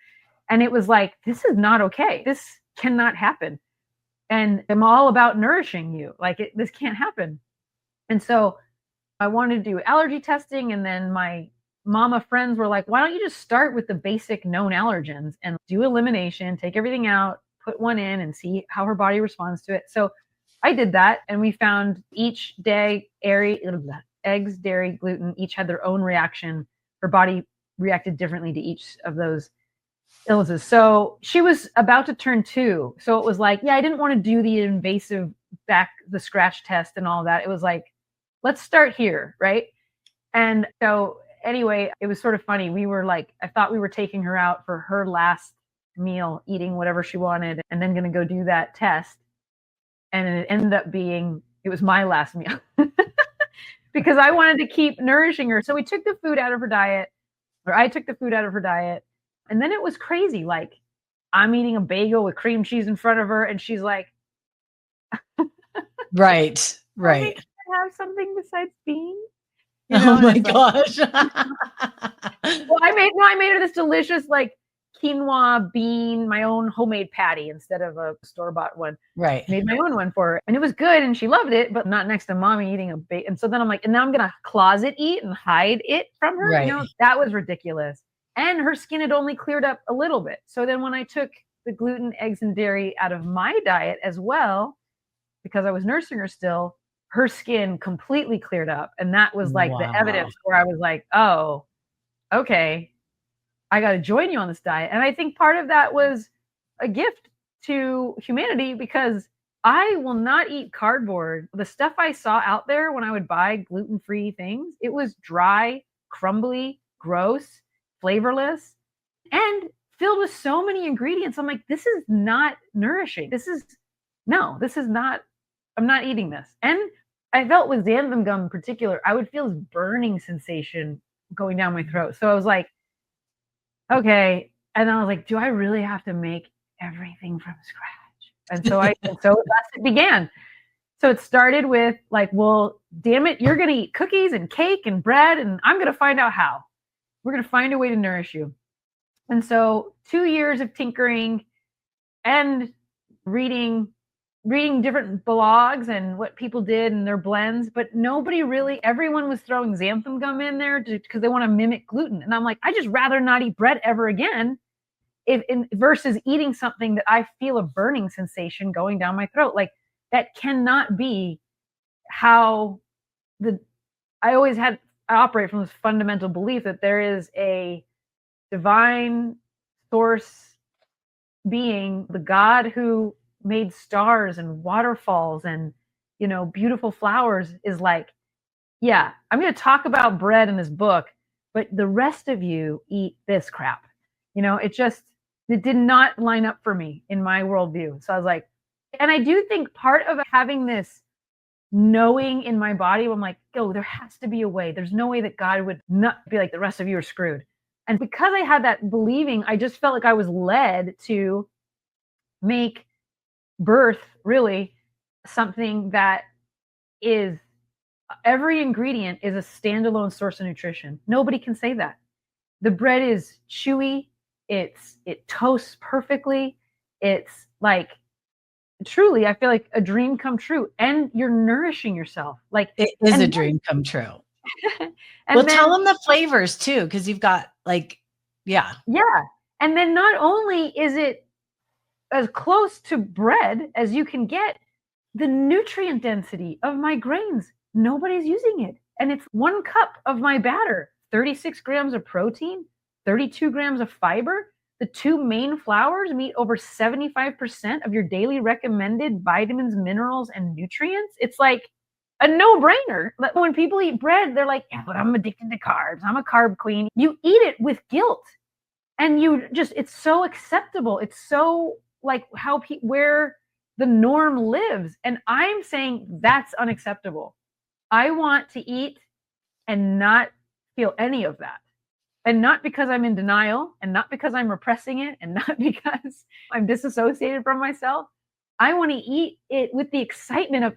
And it was like, this is not okay. This cannot happen. And I'm all about nourishing you. Like this can't happen. And so I wanted to do allergy testing. And then my mama friends were like, why don't you just start with the basic known allergens and do elimination, take everything out, put one in and see how her body responds to it. So I did that. And we found each day, eggs, dairy, gluten, each had their own reaction. Her body reacted differently to each of those illnesses. So she was about to turn 2. So it was like, yeah, I didn't want to do the invasive the scratch test and all that. It was like, let's start here, right? And so anyway, it was sort of funny. We were like, I thought we were taking her out for her last meal, eating whatever she wanted, and then going to go do that test. And it ended up being, it was my last meal because I wanted to keep nourishing her. So we took the food out of her diet, or I took the food out of her diet. And then it was crazy. Like I'm eating a bagel with cream cheese in front of her. And she's like, right. Have something besides beans. Oh my gosh. Well, I made her this delicious like quinoa bean, my own homemade patty instead of a store-bought one. Right. Made my own one for her. And it was good and she loved it, but not next to mommy eating a bagel. And so then I'm like, and now I'm going to closet eat and hide it from her. Right. That was ridiculous. And her skin had only cleared up a little bit. So then when I took the gluten, eggs, and dairy out of my diet as well, because I was nursing her still, her skin completely cleared up. And that was like the evidence where I was like, oh, okay, I got to join you on this diet. And I think part of that was a gift to humanity because I will not eat cardboard. The stuff I saw out there when I would buy gluten-free things, it was dry, crumbly, gross, flavorless, and filled with so many ingredients. I'm like, this is not nourishing. This is not, I'm not eating this. And I felt with xanthan gum in particular, I would feel this burning sensation going down my throat. So I was like, okay. And I was like, do I really have to make everything from scratch? And so thus it began. So it started with like, well, damn it, you're going to eat cookies and cake and bread, and I'm going to find out how. We're going to find a way to nourish you. And so 2 years of tinkering and reading different blogs and what people did and their blends, but everyone was throwing xanthan gum in there because they want to mimic gluten. And I'm like, I just rather not eat bread ever again versus eating something that I feel a burning sensation going down my throat. Like that cannot be how I operate from this fundamental belief that there is a divine source being, the God who made stars and waterfalls and, beautiful flowers is like, yeah, I'm going to talk about bread in this book, but the rest of you eat this crap. it did not line up for me in my worldview. So I was like, and I do think part of having this knowing in my body, I'm like, oh, there has to be a way. There's no way that God would not be like, the rest of you are screwed. And because I had that believing, I just felt like I was led to make birth really something that is, every ingredient is a standalone source of nutrition. Nobody can say that. The bread is chewy. It toasts perfectly. It's like, truly, I feel like a dream come true, and you're nourishing yourself. Like, it is a dream come true. Well, tell them the flavors too, because you've got yeah. And then not only is it as close to bread as you can get, the nutrient density of my grains, nobody's using it. And it's 1 cup of my batter, 36 grams of protein, 32 grams of fiber. The 2 main flours meet over 75% of your daily recommended vitamins, minerals, and nutrients. It's like a no-brainer. When people eat bread, they're like, yeah, but I'm addicted to carbs. I'm a carb queen. You eat it with guilt. And it's so acceptable. It's so like where the norm lives. And I'm saying that's unacceptable. I want to eat and not feel any of that. And not because I'm in denial, and not because I'm repressing it, and not because I'm disassociated from myself. I want to eat it with the excitement of,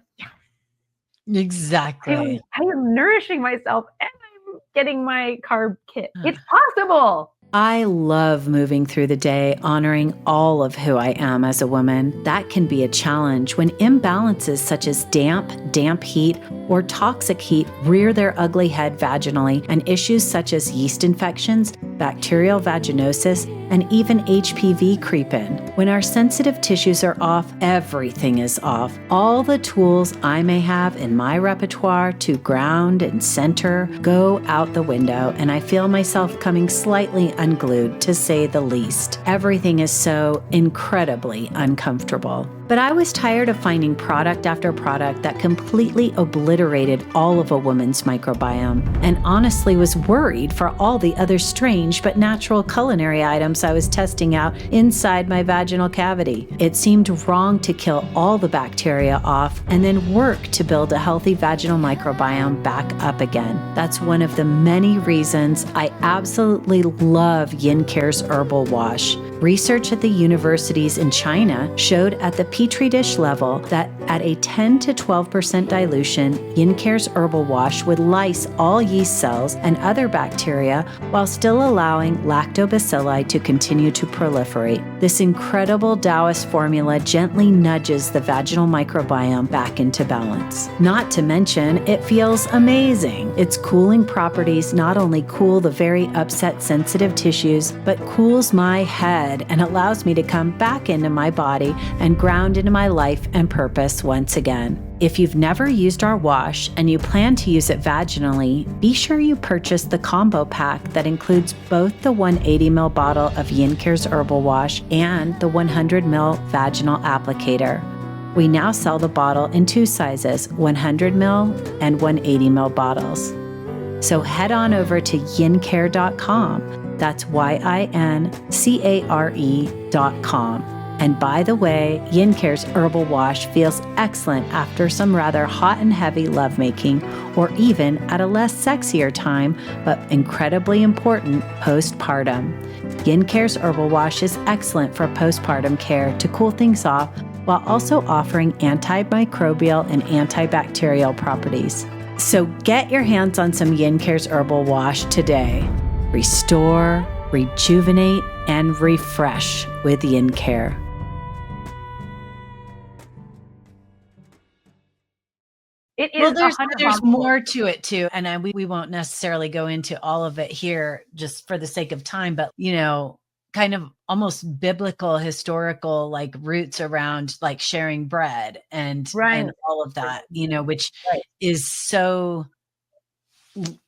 exactly. I am nourishing myself and I'm getting my carb kit. It's possible. I love moving through the day, honoring all of who I am as a woman. That can be a challenge when imbalances such as damp heat, or toxic heat rear their ugly head vaginally, and issues such as yeast infections, bacterial vaginosis, and even HPV creep in. When our sensitive tissues are off, everything is off. All the tools I may have in my repertoire to ground and center go out the window, and I feel myself coming slightly unglued, to say the least. Everything is so incredibly uncomfortable. But I was tired of finding product after product that completely obliterated all of a woman's microbiome, and honestly was worried for all the other strange but natural culinary items I was testing out inside my vaginal cavity. It seemed wrong to kill all the bacteria off and then work to build a healthy vaginal microbiome back up again. That's one of the many reasons I absolutely love Yin-care's herbal wash. Research at the universities in China showed at the Petri dish level that at a 10 to 12% dilution, Yin-care's herbal wash would lyse all yeast cells and other bacteria while still allowing lactobacilli to continue to proliferate. This incredible Taoist formula gently nudges the vaginal microbiome back into balance. Not to mention, it feels amazing. Its cooling properties not only cool the very upset sensitive tissues, but cools my head and allows me to come back into my body and ground into my life and purpose once again. If you've never used our wash and you plan to use it vaginally, be sure you purchase the combo pack that includes both the 180 ml bottle of Yin-care's herbal wash and the 100 ml vaginal applicator. We now sell the bottle in 2 sizes, 100 ml and 180 ml bottles. So head on over to yincare.com. That's yincare.com. And by the way, Yin-care's herbal wash feels excellent after some rather hot and heavy lovemaking, or even at a less sexier time, but incredibly important, postpartum. Yin-care's herbal wash is excellent for postpartum care to cool things off, while also offering antimicrobial and antibacterial properties. So get your hands on some Yin-care's herbal wash today. Restore, rejuvenate, and refresh with Yin-care. It is there's more to it too, and we won't necessarily go into all of it here just for the sake of time, but kind of almost biblical, historical roots around sharing bread and all of that, which is so.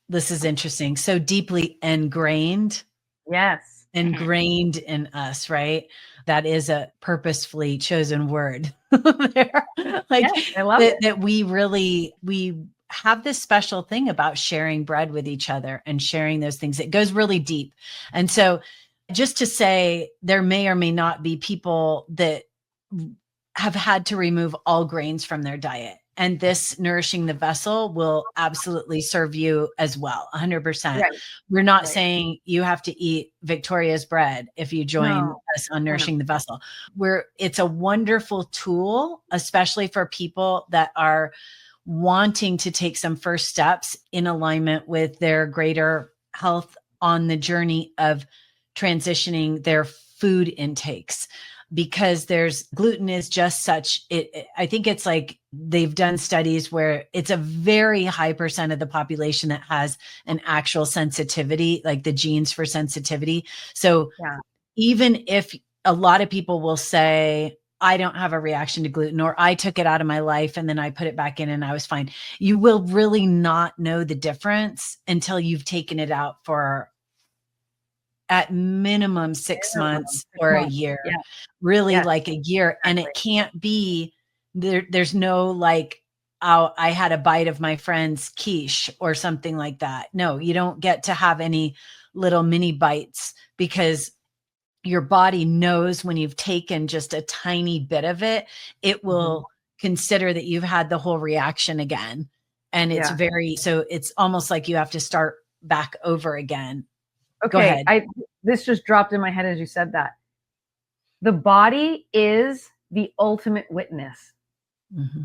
This is interesting. So deeply ingrained. Yes. Ingrained in us, right? That is a purposefully chosen word there. Yes, I love it. That we have this special thing about sharing bread with each other and sharing those things. It goes really deep. And so just to say, there may or may not be people that have had to remove all grains from their diet. And this Nourishing the Vessel will absolutely serve you as well, 100%. Right. We're not Right. saying you have to eat Victoria's bread if you join No. us on Nourishing the Vessel. It's a wonderful tool, especially for people that are wanting to take some first steps in alignment with their greater health on the journey of transitioning their food intakes, because there's gluten is just such it. I think it's like they've done studies where it's a very high percent of the population that has an actual sensitivity, like the genes for sensitivity. So Yeah. even if a lot of people will say, I don't have a reaction to gluten, or I took it out of my life and then I put it back in and I was fine, you will really not know the difference until you've taken it out for at minimum 6 months or a year, Yeah. really Yes. like a year. And Exactly. it can't be there's no like, oh, I had a bite of my friend's quiche or something like that. No, you don't get to have any little mini bites, because your body knows when you've taken just a tiny bit of it, it will consider that you've had the whole reaction again. And it's Yeah. so it's almost like you have to start back over again. Go Okay. ahead. This just dropped in my head as you said that. The body is the ultimate witness. Mm-hmm.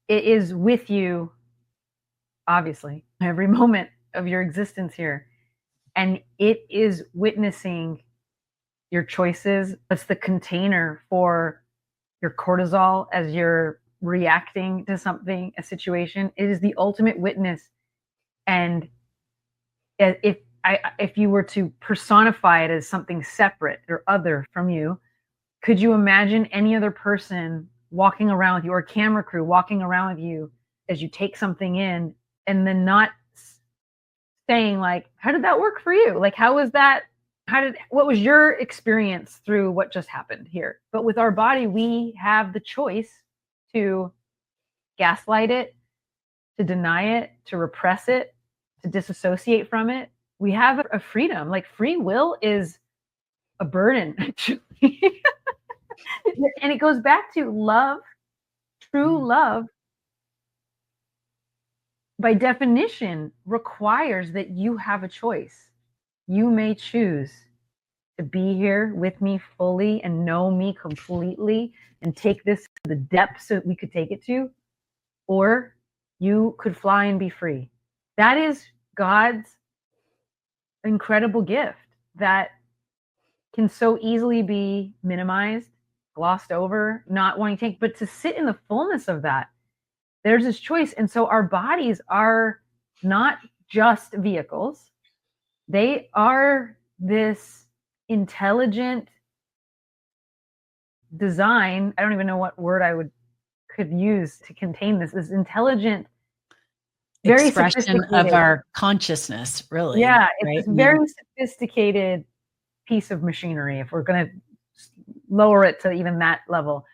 It is with you, obviously, every moment of your existence here. And it is witnessing your choices. It's the container for your cortisol as you're reacting to something, a situation. It is the ultimate witness. And if you were to personify it as something separate or other from you, could you imagine any other person walking around with you, or a camera crew walking around with you as you take something in, and then not saying like, how did that work for you? Like, how was that? What was your experience through what just happened here? But with our body, we have the choice to gaslight it, to deny it, to repress it, to disassociate from it. We have a freedom. Like, free will is a burden, actually. And it goes back to love. True love, by definition, requires that you have a choice. You may choose to be here with me fully and know me completely and take this to the depths that we could take it to, or you could fly and be free. That is God's incredible gift that can so easily be minimized, glossed over, not wanting to take, but to sit in the fullness of that, there's this choice. And so our bodies are not just vehicles. They are this intelligent design. I don't even know what word could use to contain this intelligent, very Expression of sophisticated. our consciousness, really. Yeah, it's right? this very sophisticated piece of machinery, if we're going to lower it to even that level.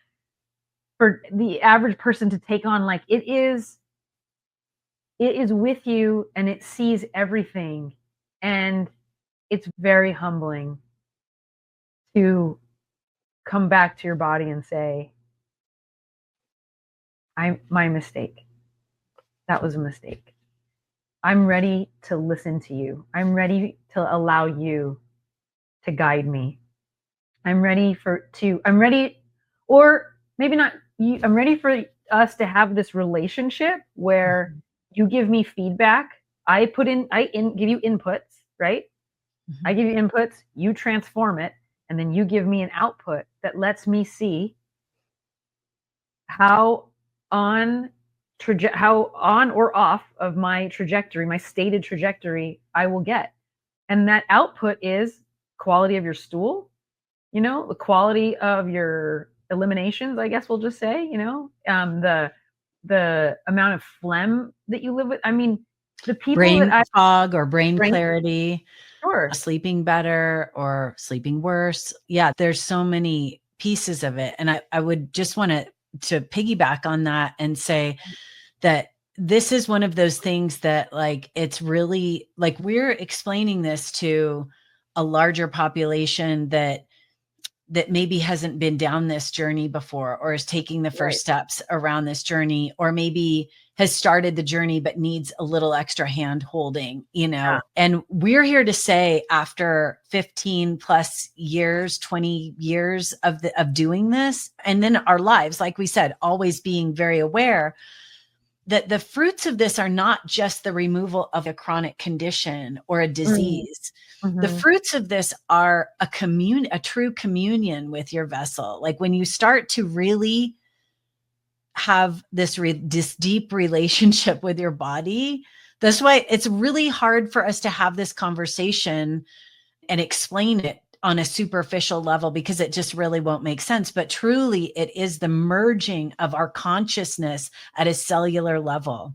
For the average person to take on, like, it is with you, and it sees everything, and it's very humbling to come back to your body and say, my mistake. That was a mistake. I'm ready to listen to you. I'm ready to allow you to guide me. I'm ready, or maybe not you, I'm ready for us to have this relationship where you give me feedback. I give you inputs, right? Mm-hmm. I give you inputs, you transform it, and then you give me an output that lets me see how on or off of my trajectory, my stated trajectory, I will get. And that output is quality of your stool, the quality of your eliminations, I guess we'll just say, the amount of phlegm that you live with. I mean, the people brain that fog or brain clarity, sure, sleeping better or sleeping worse. Yeah, there's so many pieces of it. And I would just want to piggyback on that and say that this is one of those things that, like, it's really like we're explaining this to a larger population that maybe hasn't been down this journey before, or is taking the first steps around this journey, or maybe has started the journey but needs a little extra hand holding, and we're here to say, after 15 plus years, 20 years of doing this, and then our lives, like we said, always being very aware that the fruits of this are not just the removal of a chronic condition or a disease. Mm-hmm. The fruits of this are a true communion with your vessel. Like when you start to really have this deep relationship with your body, that's why it's really hard for us to have this conversation and explain it on a superficial level, because it just really won't make sense. But truly, it is the merging of our consciousness at a cellular level.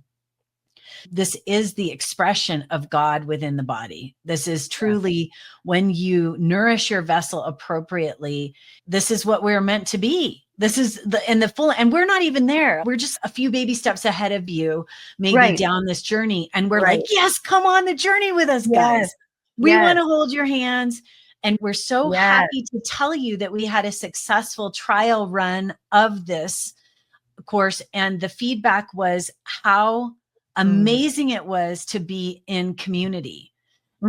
This is the expression of God within the body. This is truly, when you nourish your vessel appropriately, this is what we're meant to be. This is the full, and we're not even there. We're just a few baby steps ahead of you, maybe down this journey. And we're like, yes, come on the journey with us, guys. We want to hold your hands. And we're so happy to tell you that we had a successful trial run of this course. And the feedback was how amazing it was to be in community.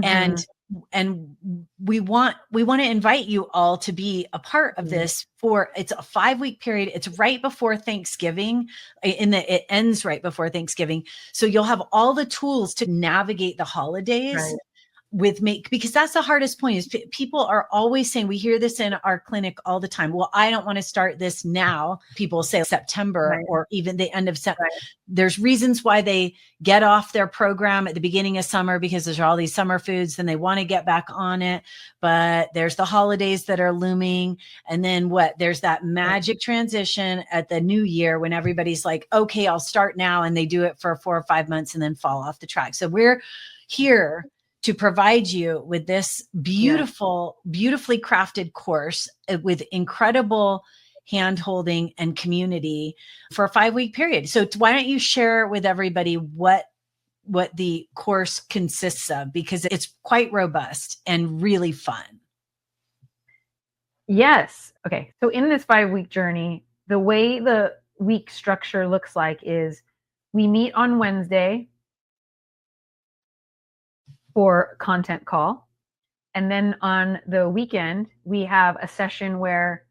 And we want to invite you all to be a part of this. It's a 5-week period. It's right before Thanksgiving, it ends right before Thanksgiving. So you'll have all the tools to navigate the holidays because that's the hardest point. Is people are always saying, we hear this in our clinic all the time, well, I don't want to start this now. People say September or even the end of September. There's reasons why they get off their program at the beginning of summer, because there's all these summer foods and they want to get back on it. But there's the holidays that are looming. And then there's that magic transition at the new year when everybody's like, okay, I'll start now. And they do it for 4 or 5 months and then fall off the track. So we're here to provide you with this beautiful, beautifully crafted course with incredible hand-holding and community for a 5-week period. So why don't you share with everybody what the course consists of, because it's quite robust and really fun. Yes. Okay. So in this 5-week journey, the way the week structure looks like is we meet on Wednesday for content call. And then on the weekend, we have a session where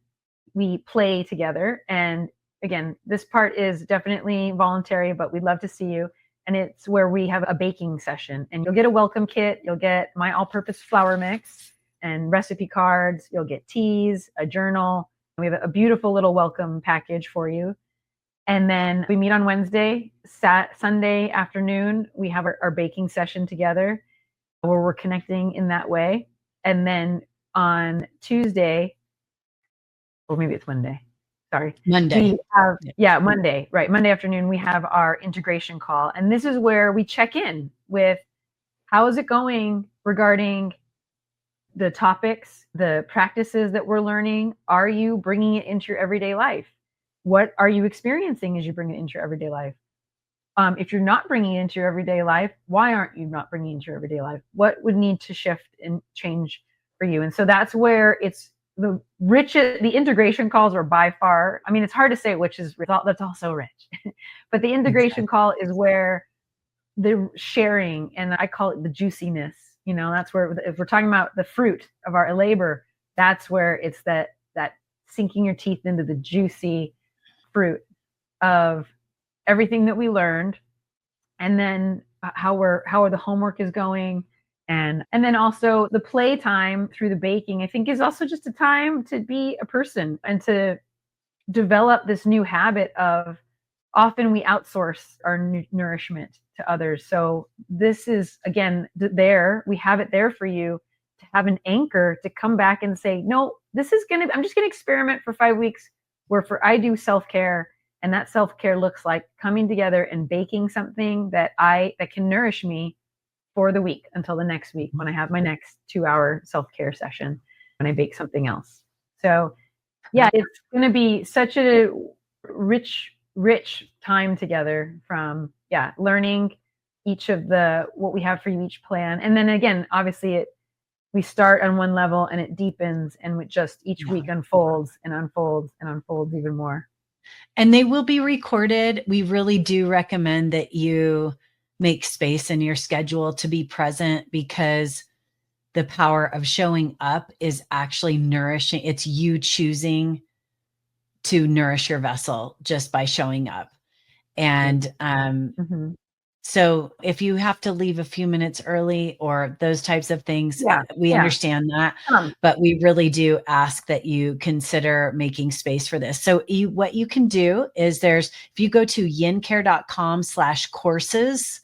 we play together. And again, this part is definitely voluntary, but we'd love to see you. And it's where we have a baking session, and you'll get a welcome kit. You'll get my all-purpose flour mix and recipe cards. You'll get teas, a journal. We have a beautiful little welcome package for you. And then we meet on Wednesday. Sunday afternoon, we have our baking session together, where we're connecting in that way. And then on Tuesday, or maybe it's Monday. Sorry. Monday. Monday. Right. Monday afternoon, we have our integration call. And this is where we check in with how is it going regarding the topics, the practices that we're learning. Are you bringing it into your everyday life? What are you experiencing as you bring it into your everyday life? If you're not bringing it into your everyday life, why aren't you not bringing it into your everyday life? What would need to shift and change for you? And so that's where it's the richest. The integration calls are by far, I mean, it's hard to say which is that's also rich, but the integration call is where the sharing, and I call it the juiciness. That's where, if we're talking about the fruit of our labor, that's where it's that sinking your teeth into the juicy fruit of everything that we learned, and then how the homework is going, and then also the play time through the baking, I think, is also just a time to be a person and to develop this new habit of, often we outsource our nourishment to others. So this is, again, we have it there for you to have an anchor to come back and say, no, I'm just gonna experiment for 5 weeks where I do self-care. And that self-care looks like coming together and baking something that can nourish me for the week until the next week, when I have my next 2-hour self-care session, when I bake something else. So yeah, it's going to be such a rich time together, from learning each of what we have for you, each plan. And then again, obviously we start on one level and it deepens, and it just each week unfolds and unfolds and unfolds even more. And they will be recorded. We really do recommend that you make space in your schedule to be present, because the power of showing up is actually nourishing. It's you choosing to nourish your vessel just by showing up. And so if you have to leave a few minutes early or those types of things, we understand that. But we really do ask that you consider making space for this. So what you can do is if you go to yincare.com/courses,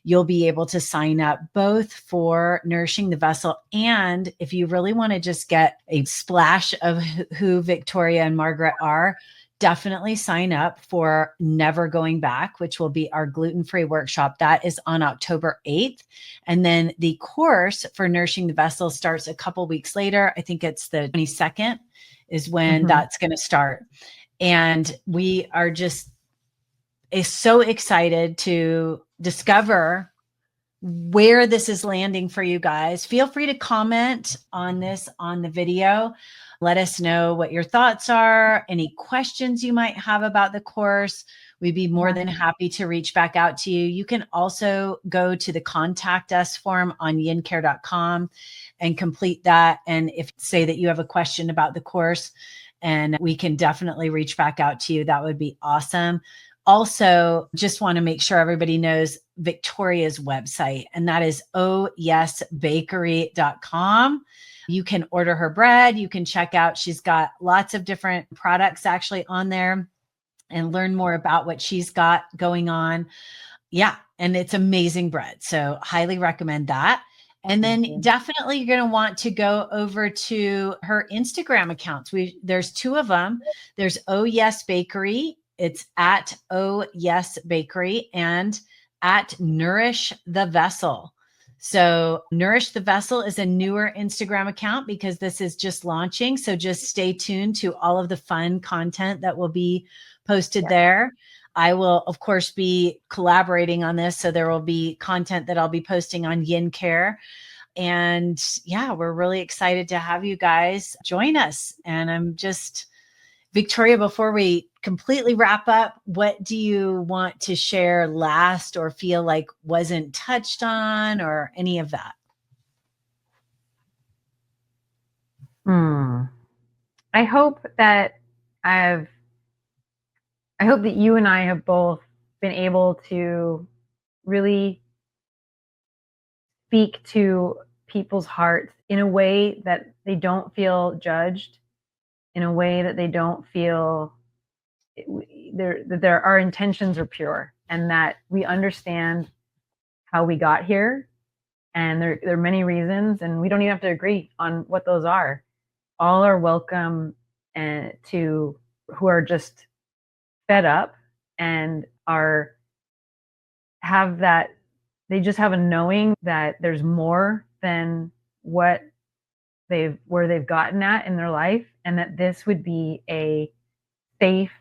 you'll be able to sign up both for Nourishing the Vessel. And if you really want to just get a splash of who Victoria and Margaret are, definitely sign up for Never Going Back, which will be our gluten-free workshop. That is on October 8th. And then the course for Nourishing the Vessel starts a couple weeks later. I think it's the 22nd is when that's going to start. And we are just so excited to discover where this is landing for you guys. Feel free to comment on this on the video. Let us know what your thoughts are, any questions you might have about the course. We'd be more than happy to reach back out to you. You can also go to the contact us form on yincare.com and complete that. And say that you have a question about the course, and we can definitely reach back out to you. That would be awesome. Also, just want to make sure everybody knows Victoria's website, and that is oyesbakery.com. You can order her bread. You can check out, she's got lots of different products actually on there, and learn more about what she's got going on. Yeah. And it's amazing bread. So highly recommend that. And then definitely you're going to want to go over to her Instagram accounts. There's two of them. There's Oh Yes Bakery. It's at Oh Yes Bakery and at Nourish the Vessel. So Nourish the Vessel is a newer Instagram account because this is just launching. So just stay tuned to all of the fun content that will be posted there. I will, of course, be collaborating on this. So there will be content that I'll be posting on Yin-care. And yeah, we're really excited to have you guys join us. And I'm just, Victoria, before we completely wrap up, what do you want to share last or feel like wasn't touched on or any of that? I hope that you and I have both been able to really speak to people's hearts in a way that they don't feel judged, in a way that they don't feel our intentions are pure, and that we understand how we got here. And there are many reasons, and we don't even have to agree on what those are. All are welcome, and to who are just fed up and they just have a knowing that there's more than where they've gotten at in their life, and that this would be a safe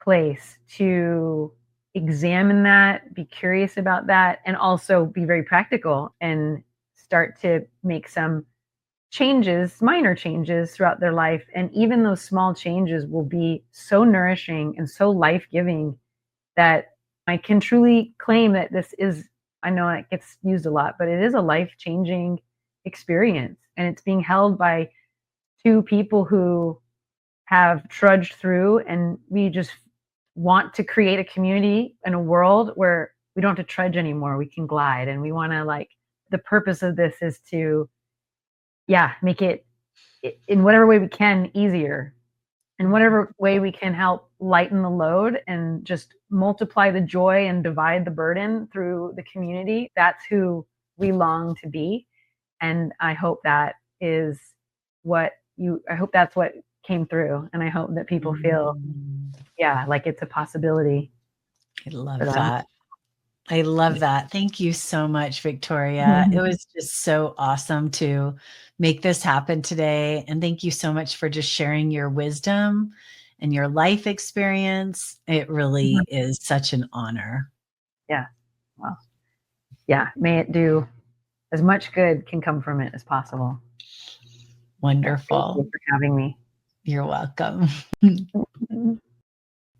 place to examine that, be curious about that, and also be very practical and start to make some changes, minor changes throughout their life. And even those small changes will be so nourishing and so life-giving that I can truly claim that this is, I know it gets used a lot, but it is a life-changing experience. And it's being held by two people who have trudged through, and we just want to create a community and a world where we don't have to trudge anymore. We can glide. And we want to, the purpose of this is to, make it in whatever way we can easier, in whatever way we can help lighten the load and just multiply the joy and divide the burden through the community. That's who we long to be. And I hope that is I hope that's what came through. And I hope that people feel, like it's a possibility. I love that. I love that. Thank you so much, Victoria. It was just so awesome to make this happen today. And thank you so much for just sharing your wisdom and your life experience. It really is such an honor. Yeah. Well, yeah. May it do as much good can come from it as possible. Wonderful. Thank you for having me. You're welcome.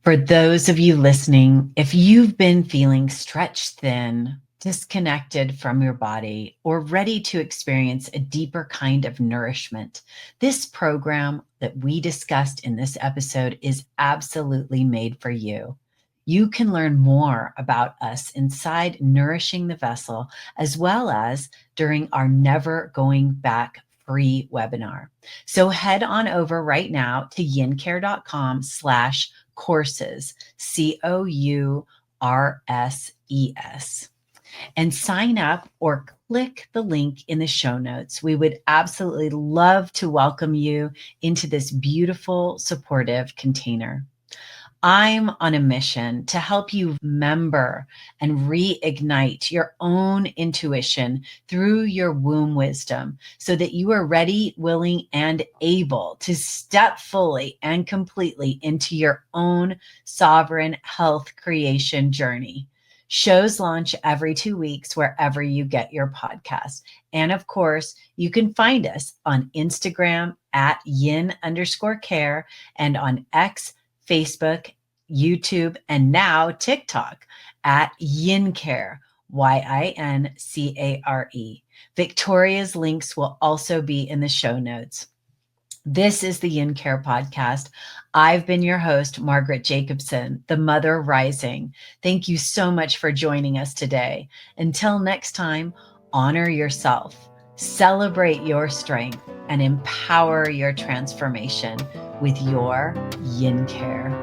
For those of you listening, if you've been feeling stretched thin, disconnected from your body, or ready to experience a deeper kind of nourishment, this program that we discussed in this episode is absolutely made for you. You can learn more about us inside Nourishing the Vessel, as well as during our Never Going Back free webinar. So head on over right now to yincare.com/courses, COURSES, and sign up or click the link in the show notes. We would absolutely love to welcome you into this beautiful, supportive container. I'm on a mission to help you remember and reignite your own intuition through your womb wisdom so that you are ready, willing, and able to step fully and completely into your own sovereign health creation journey. Shows launch every 2 weeks wherever you get your podcast. And of course, you can find us on Instagram at yin_care and on X, Facebook, YouTube, and now TikTok at Yin-care, YINCARE. Victoria's links will also be in the show notes. This is the Yin-care podcast. I've been your host, Margaret Jacobson, the Mother Rising. Thank you so much for joining us today. Until next time, honor yourself, celebrate your strength, and empower your transformation with your Yin-care.